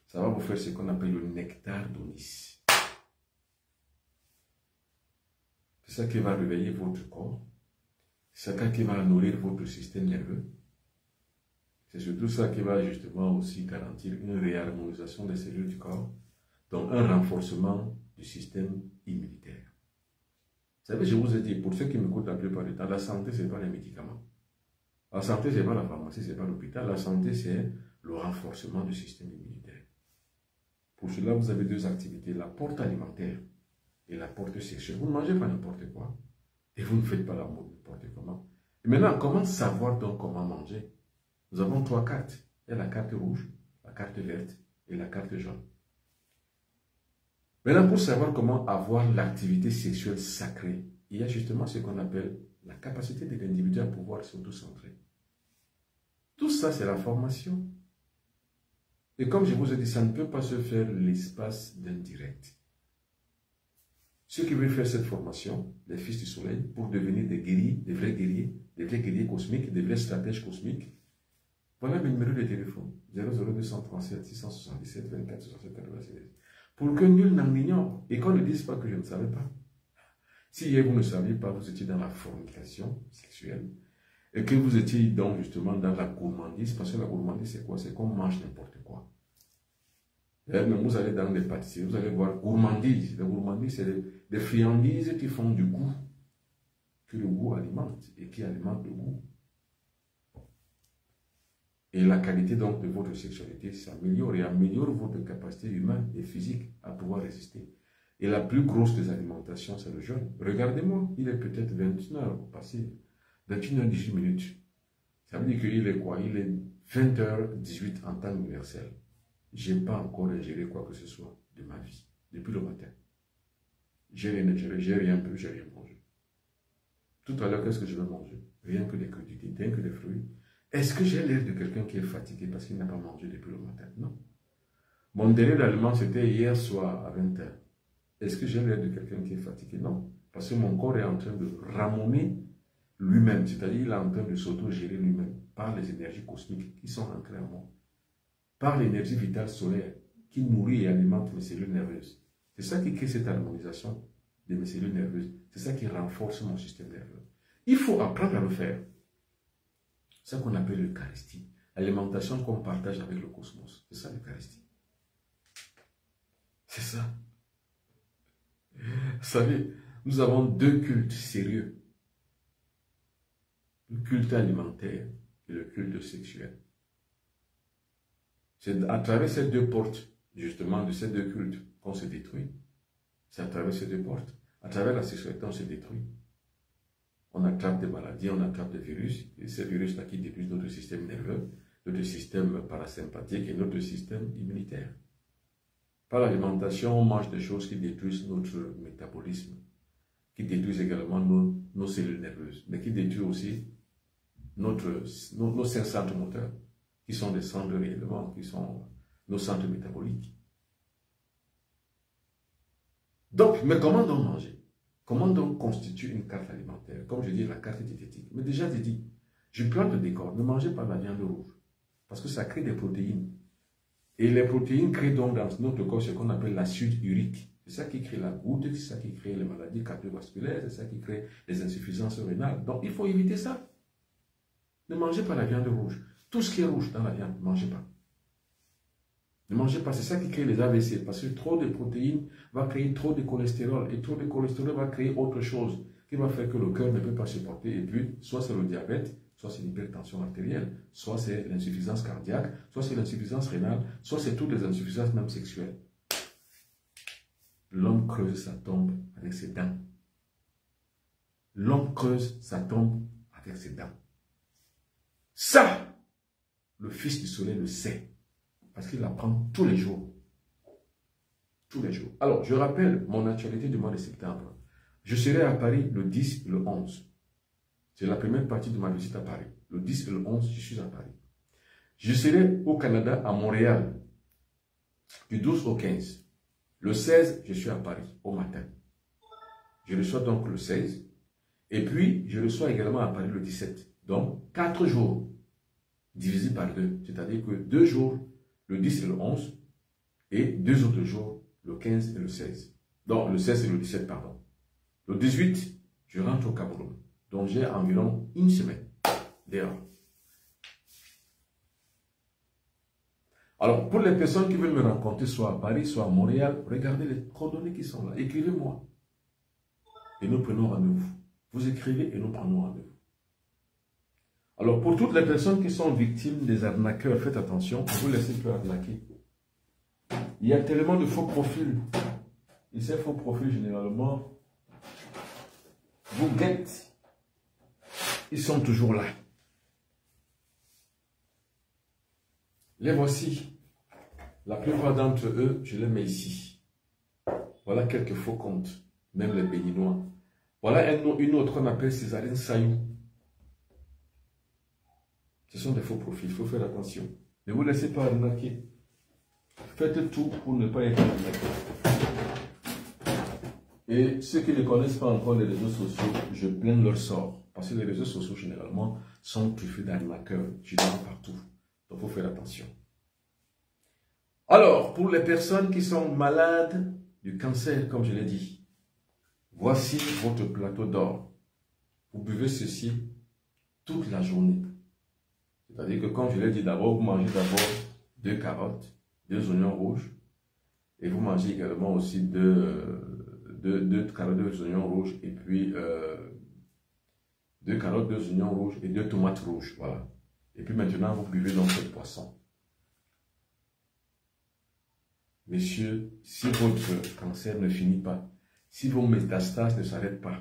Ça va vous faire ce qu'on appelle le nectar d'Onis. C'est ça qui va réveiller votre corps. C'est ça qui va nourrir votre système nerveux. C'est surtout ça qui va justement aussi garantir une réharmonisation des cellules du corps, donc un renforcement du système immunitaire. Vous savez, je vous ai dit, pour ceux qui m'écoutent la plupart du temps, la santé, ce n'est pas les médicaments. La santé, ce n'est pas la pharmacie, ce n'est pas l'hôpital. La santé, c'est le renforcement du système immunitaire. Pour cela, vous avez 2 activités, la porte alimentaire et la porte sexuelle. Vous ne mangez pas n'importe quoi et vous ne faites pas l'amour n'importe comment. Et maintenant, comment savoir donc comment manger? Nous avons 3 cartes. Il y a la carte rouge, la carte verte et la carte jaune. Maintenant, pour savoir comment avoir l'activité sexuelle sacrée, il y a justement ce qu'on appelle la capacité de l'individu à pouvoir s'auto-centrer. Tout ça, c'est la formation. Et comme je vous ai dit, ça ne peut pas se faire l'espace d'un direct. Ceux qui veulent faire cette formation, les fils du soleil, pour devenir des guerriers, des vrais guerriers cosmiques, des vrais stratèges cosmiques, voilà le numéro de téléphone, 00237 677 24 67 96. Pour que nul n'en ignore et qu'on ne dise pas que je ne savais pas. Si hier vous ne saviez pas, vous étiez dans la fornication sexuelle et que vous étiez donc justement dans la gourmandise, parce que la gourmandise c'est quoi? C'est qu'on mange n'importe quoi. Même vous allez dans les pâtisseries, vous allez voir gourmandise. La gourmandise, c'est des friandises qui font du goût, que le goût alimente et qui alimente le goût. Et la qualité donc de votre sexualité s'améliore et améliore votre capacité humaine et physique à pouvoir résister. Et la plus grosse des alimentations, c'est le jeûne. Regardez-moi, il est peut-être 21h au passé, 21h18 minutes. Ça veut dire qu'il est quoi? Il est 20h18 en temps universel. Je n'ai pas encore ingéré quoi que ce soit de ma vie, depuis le matin. J'ai rien ingéré, j'ai rien bu, j'ai rien mangé. Tout à l'heure, qu'est-ce que je vais manger? Rien que des crudités, rien que des fruits. Est-ce que j'ai l'air de quelqu'un qui est fatigué parce qu'il n'a pas mangé depuis le matin? Non. Mon dernier aliment, c'était hier soir à 20h. Est-ce que j'ai l'air de quelqu'un qui est fatigué? Non. Parce que mon corps est en train de ramener lui-même, c'est-à-dire il est en train de s'auto-gérer lui-même par les énergies cosmiques qui sont ancrées en moi, par l'énergie vitale solaire qui nourrit et alimente mes cellules nerveuses. C'est ça qui crée cette harmonisation de mes cellules nerveuses. C'est ça qui renforce mon système nerveux. Il faut apprendre à le faire. C'est ça qu'on appelle l'Eucharistie. L'alimentation qu'on partage avec le cosmos. C'est ça l'Eucharistie. C'est ça. Vous savez, nous avons 2 cultes sérieux. Le culte alimentaire et le culte sexuel. C'est à travers ces 2 portes, justement, de ces 2 cultes qu'on se détruit. C'est à travers ces 2 portes. À travers la sexualité, on se détruit. On attrape des maladies, on attrape des virus, et ces virus-là qui détruisent notre système nerveux, notre système parasympathique et notre système immunitaire. Par l'alimentation, on mange des choses qui détruisent notre métabolisme, qui détruisent également nos cellules nerveuses, mais qui détruisent aussi nos 5 centres moteurs, qui sont des centres réellement, qui sont nos centres métaboliques. Donc, mais comment donc manger? Comment donc constitue une carte alimentaire? Comme je dis, la carte diététique. Mais déjà, j'ai dit, je plante le décor, ne mangez pas de la viande rouge, parce que ça crée des protéines. Et les protéines créent donc dans notre corps ce qu'on appelle l'acide urique. C'est ça qui crée la goutte, c'est ça qui crée les maladies cardiovasculaires, c'est ça qui crée les insuffisances rénales. Donc, il faut éviter ça. Ne mangez pas la viande rouge. Tout ce qui est rouge dans la viande, ne mangez pas. Ne mangez pas, c'est ça qui crée les AVC, parce que trop de protéines va créer trop de cholestérol, et trop de cholestérol va créer autre chose, qui va faire que le cœur ne peut pas supporter, et puis, soit c'est le diabète, soit c'est l'hypertension artérielle, soit c'est l'insuffisance cardiaque, soit c'est l'insuffisance rénale, soit c'est toutes les insuffisances même sexuelles. L'homme creuse sa tombe avec ses dents. L'homme creuse sa tombe avec ses dents. Ça, le Fils du Soleil le sait. Parce qu'il apprend tous les jours. tous les jours. Alors, je rappelle mon actualité du mois de septembre. Je serai à Paris le 10 et le 11. C'est la première partie de ma visite à Paris. Le 10 et le 11, je suis à Paris. Je serai au Canada, à Montréal, du 12 au 15. Le 16, je suis à Paris, au matin. Je reçois donc le 16. Et puis, je reçois également à Paris le 17. Donc, 4 jours divisé par 2. C'est-à-dire que 2 jours, le 10 et le 11, et 2 autres jours, le 15 et le 16. Donc, le 16 et le 17, pardon. Le 18, je rentre au Cameroun. Donc, j'ai environ une semaine dehors. Alors, pour les personnes qui veulent me rencontrer, soit à Paris, soit à Montréal, regardez les coordonnées qui sont là. Écrivez-moi. Et nous prenons rendez-vous. Vous écrivez et nous prenons rendez-vous. Alors, pour toutes les personnes qui sont victimes des arnaqueurs, faites attention, ne vous laissez plus arnaquer. Il y a tellement de faux profils. Et ces faux profils, généralement, vous guettent. Ils sont toujours là. Les voici. La plupart d'entre eux, je les mets ici. Voilà quelques faux comptes, même les Béninois. Voilà une autre qu'on appelle Césarine Sayou. Ce sont des faux profils, il faut faire attention. Ne vous laissez pas arnaquer. Faites tout pour ne pas être arnaqué. Et ceux qui ne connaissent pas encore les réseaux sociaux, je plains leur sort. Parce que les réseaux sociaux, généralement, sont truffés d'arnaqueurs. Je les vois partout. Donc, il faut faire attention. Alors, pour les personnes qui sont malades du cancer, comme je l'ai dit, voici votre plateau d'or. Vous buvez ceci toute la journée. C'est-à-dire que, comme je l'ai dit d'abord, vous mangez d'abord 2 carottes, 2 oignons rouges, et vous mangez également aussi 2 carottes, 2 oignons rouges, et puis 2 carottes, 2 oignons rouges et 2 tomates rouges. Voilà. Et puis maintenant, vous buvez donc ce poisson. Messieurs, si votre cancer ne finit pas, si vos métastases ne s'arrêtent pas,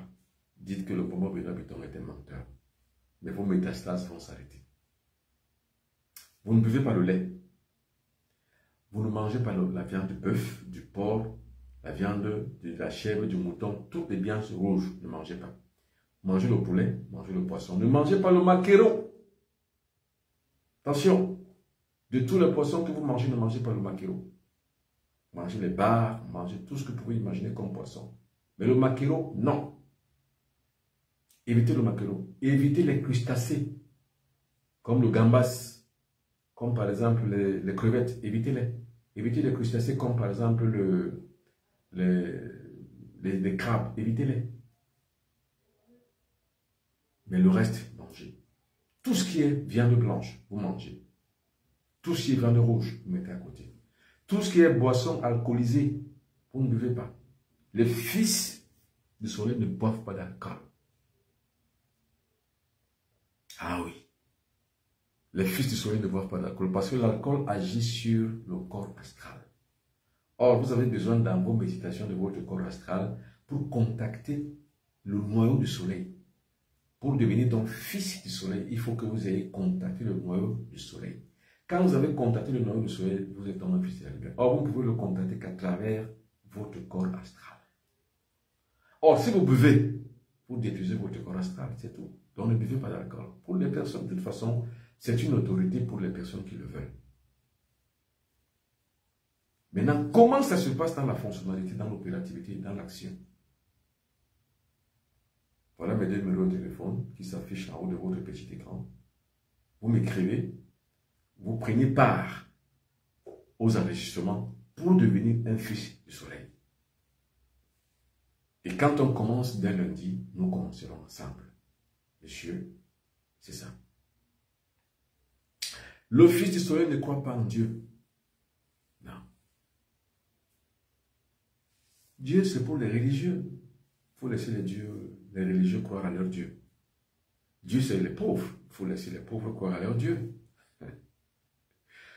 dites que le Bobo Benoît Bitton est un menteur. Mais vos métastases vont s'arrêter. Vous ne buvez pas le lait. Vous ne mangez pas la viande du bœuf, du porc, la viande de la chèvre, du mouton, toutes les viandes rouges, ne mangez pas. Mangez le poulet, mangez le poisson. Ne mangez pas le maquereau. Attention, de tous les poissons que vous mangez, ne mangez pas le maquereau. Mangez les bars, mangez tout ce que vous pouvez imaginer comme poisson. Mais le maquereau, non. Évitez le maquereau. Évitez les crustacés, comme le gambas, comme par exemple les crevettes. Évitez-les. Évitez les crustacés, comme par exemple les crabes. Évitez-les. Mais le reste, mangez. Tout ce qui est viande blanche, vous mangez. Tout ce qui est viande rouge, vous mettez à côté. Tout ce qui est boisson alcoolisée, vous ne buvez pas. Les fils du soleil ne boivent pas d'alcool. Ah oui. Les fils du soleil ne boivent pas d'alcool parce que l'alcool agit sur le corps astral. Or, vous avez besoin dans vos méditations de votre corps astral pour contacter le noyau du soleil. Pour devenir donc fils du soleil, il faut que vous ayez contacté le noyau du soleil. Quand vous avez contacté le noyau du soleil, vous êtes un fils de la lumière. Or, vous ne pouvez le contacter qu'à travers votre corps astral. Or, si vous buvez, vous détruisez votre corps astral, c'est tout. Donc, ne buvez pas d'alcool. Pour les personnes, de toute façon, c'est une autorité pour les personnes qui le veulent. Maintenant, comment ça se passe dans la fonctionnalité, dans l'opérativité, dans l'action? Voilà mes 2 numéros de téléphone qui s'affichent en haut de votre petit écran. Vous m'écrivez, vous prenez part aux enregistrements pour devenir un fils du soleil. Et quand on commence dès lundi, nous commencerons ensemble. Messieurs, c'est ça. Le fils du soleil ne croit pas en Dieu. Non. Dieu, c'est pour les religieux. Il faut laisser les religieux croire à leur Dieu. Dieu, c'est les pauvres. Il faut laisser les pauvres croire à leur Dieu.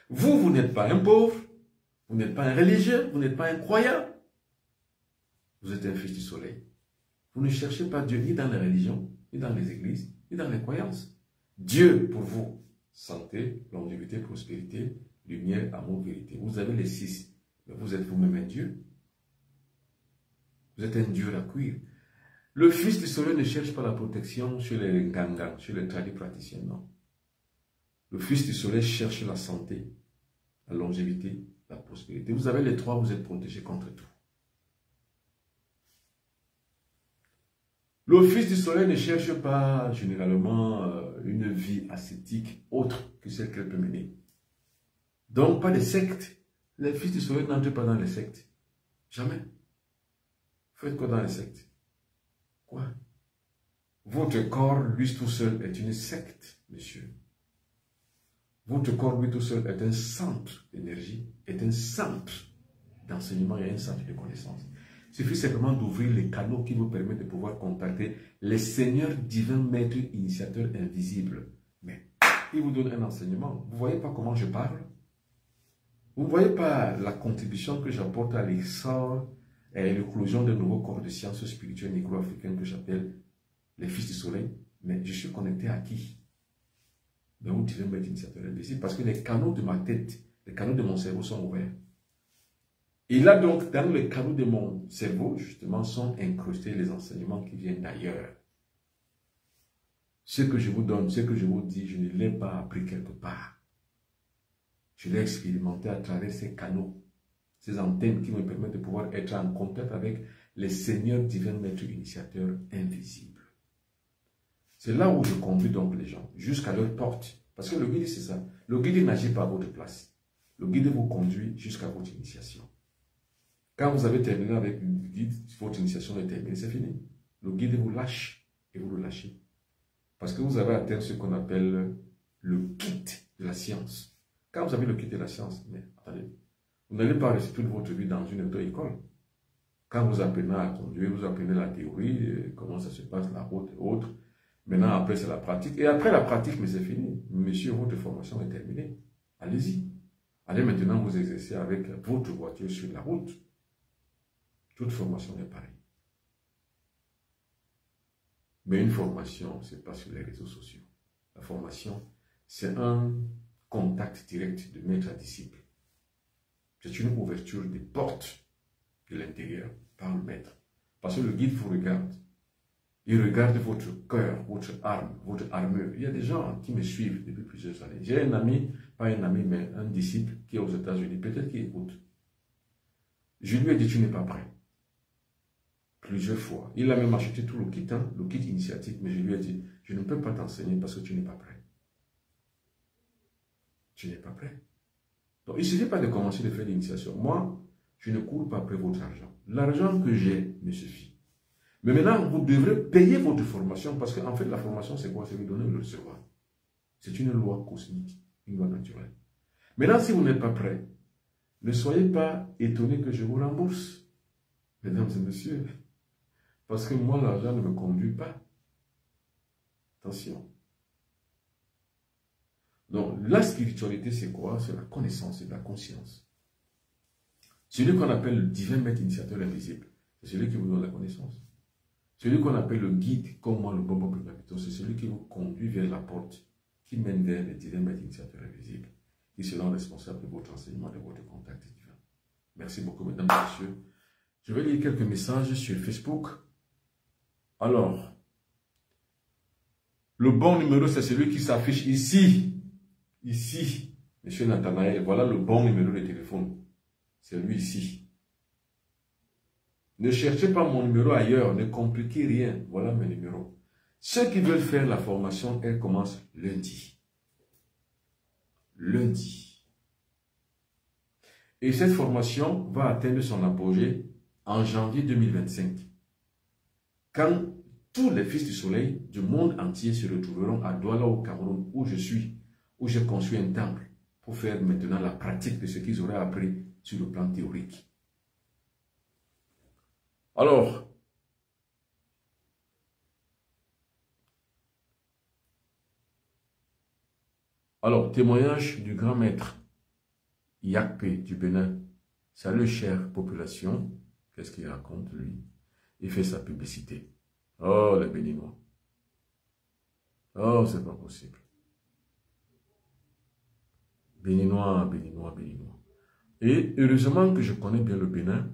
Vous n'êtes pas un pauvre. Vous n'êtes pas un religieux. Vous n'êtes pas un croyant. Vous êtes un fils du soleil. Vous ne cherchez pas Dieu ni dans les religions, ni dans les églises, ni dans les croyances. Dieu, pour vous, santé, longévité, prospérité, lumière, amour, vérité. Vous avez les 6, mais vous êtes vous-même un Dieu. Vous êtes un dur à cuire. Le fils du soleil ne cherche pas la protection chez les ngangans, chez les tradis praticiens, non. Le fils du soleil cherche la santé, la longévité, la prospérité. Vous avez les trois, vous êtes protégés contre tout. Le fils du soleil ne cherche pas généralement une vie ascétique autre que celle qu'elle peut mener. Donc pas de secte. Les fils du soleil n'entrent pas dans les sectes. Jamais. Faites quoi dans les sectes? Quoi? Votre corps, lui tout seul, est une secte, monsieur. Votre corps, lui tout seul, est un centre d'énergie, est un centre d'enseignement et un centre de connaissance. Il suffit simplement d'ouvrir les canaux qui vous permettent de pouvoir contacter les seigneurs divins, maîtres, initiateurs invisibles. Mais ils vous donnent un enseignement. Vous ne voyez pas comment je parle? Vous ne voyez pas la contribution que j'apporte à l'essor et à l'éclosion de nouveaux corps de sciences spirituelles négro-africaines que j'appelle les fils du soleil? Mais je suis connecté à qui? Mais vous devez mettre initiateur invisible parce que les canaux de ma tête, les canaux de mon cerveau sont ouverts. Et là donc, dans les canaux de mon cerveau, justement, sont incrustés les enseignements qui viennent d'ailleurs. Ce que je vous donne, ce que je vous dis, je ne l'ai pas appris quelque part. Je l'ai expérimenté à travers ces canaux, ces antennes qui me permettent de pouvoir être en contact avec les seigneurs divins maîtres initiateurs invisibles. C'est là où je conduis donc les gens, jusqu'à leur porte. Parce que le guide, c'est ça. Le guide n'agit pas à votre place. Le guide vous conduit jusqu'à votre initiation. Quand vous avez terminé avec le guide, votre initiation est terminée, c'est fini. Le guide vous lâche et vous le lâchez. Parce que vous avez atteint ce qu'on appelle le kit de la science. Quand vous avez le kit de la science, mais attendez, vous n'allez pas rester toute votre vie dans une auto-école. Quand vous apprenez à conduire, vous apprenez la théorie, comment ça se passe, la route et autres. Maintenant, après, c'est la pratique. Et après la pratique, mais c'est fini. Monsieur, votre formation est terminée. Allez-y. Allez maintenant vous exercer avec votre voiture sur la route. Toute formation est pareille. Mais une formation, ce n'est pas sur les réseaux sociaux. La formation, c'est un contact direct de maître à disciple. C'est une ouverture des portes de l'intérieur par le maître. Parce que le guide vous regarde. Il regarde votre cœur, votre arme, votre armure. Il y a des gens qui me suivent depuis plusieurs années. J'ai un ami, pas un ami, mais un disciple qui est aux États-Unis. Peut-être qu'il écoute. Je lui ai dit, tu n'es pas prêt. Plusieurs fois. Il a même acheté tout le kit initiatique, mais je lui ai dit, je ne peux pas t'enseigner parce que tu n'es pas prêt. Tu n'es pas prêt. Donc, il ne suffit pas de commencer de faire l'initiation. Moi, je ne cours pas après votre argent. L'argent que j'ai me suffit. Mais maintenant, vous devrez payer votre formation parce qu'en fait, la formation, c'est quoi? C'est vous donner ou le recevoir. C'est une loi cosmique, une loi naturelle. Maintenant, si vous n'êtes pas prêt, ne soyez pas étonnés que je vous rembourse. Mesdames et messieurs, parce que moi, l'argent ne me conduit pas. Attention. Donc, la spiritualité, c'est quoi? C'est la connaissance, c'est la conscience. Celui qu'on appelle le divin maître initiateur invisible, c'est celui qui vous donne la connaissance. Celui qu'on appelle le guide, comme moi, le Bobo Primapito, c'est celui qui vous conduit vers la porte, qui mène vers les divins maîtres initiateurs invisibles, qui seront responsables de votre enseignement, de votre contact divin. Merci beaucoup, mesdames et messieurs. Je vais lire quelques messages sur Facebook. Alors, le bon numéro, c'est celui qui s'affiche ici. Ici, monsieur Nathanaël, voilà le bon numéro de téléphone. C'est lui ici. Ne cherchez pas mon numéro ailleurs, ne compliquez rien. Voilà mes numéros. Ceux qui veulent faire la formation, elle commence lundi. Lundi. Et cette formation va atteindre son apogée en janvier 2025. Quand tous les fils du soleil du monde entier se retrouveront à Douala au Cameroun, où je suis, où j'ai construit un temple pour faire maintenant la pratique de ce qu'ils auraient appris sur le plan théorique. Alors, témoignage du grand maître Yakpé du Bénin. Salut chère population. Qu'est-ce qu'il raconte lui? Il fait sa publicité. Oh, les Béninois. Oh, c'est pas possible. Béninois, Béninois, Béninois. Et heureusement que je connais bien le Bénin.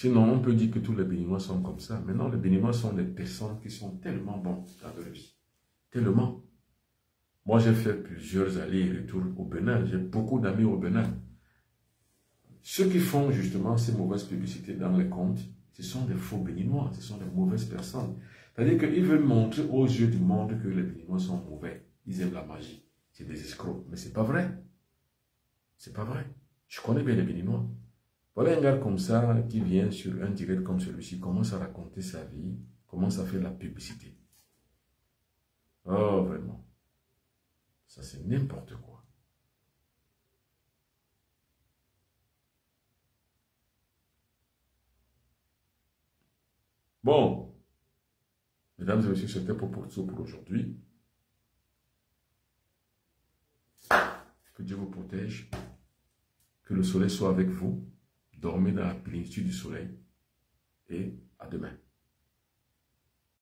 Sinon, on peut dire que tous les Béninois sont comme ça. Maintenant, les Béninois sont des personnes qui sont tellement bons dans leur vie. Tellement. Moi, j'ai fait plusieurs allers-retours au Bénin. J'ai beaucoup d'amis au Bénin. Ceux qui font justement ces mauvaises publicités dans les comptes, ce sont des faux Béninois, ce sont des mauvaises personnes. C'est-à-dire qu'ils veulent montrer aux yeux du monde que les Béninois sont mauvais. Ils aiment la magie. C'est des escrocs. Mais c'est pas vrai. C'est pas vrai. Je connais bien les Béninois. Voilà un gars comme ça qui vient sur un direct comme celui-ci, commence à raconter sa vie, commence à faire la publicité. Oh, vraiment. Ça, c'est n'importe quoi. Bon, mesdames et messieurs, c'était pour aujourd'hui. Que Dieu vous protège. Que le soleil soit avec vous. Dormez dans la plénitude du soleil. Et à demain.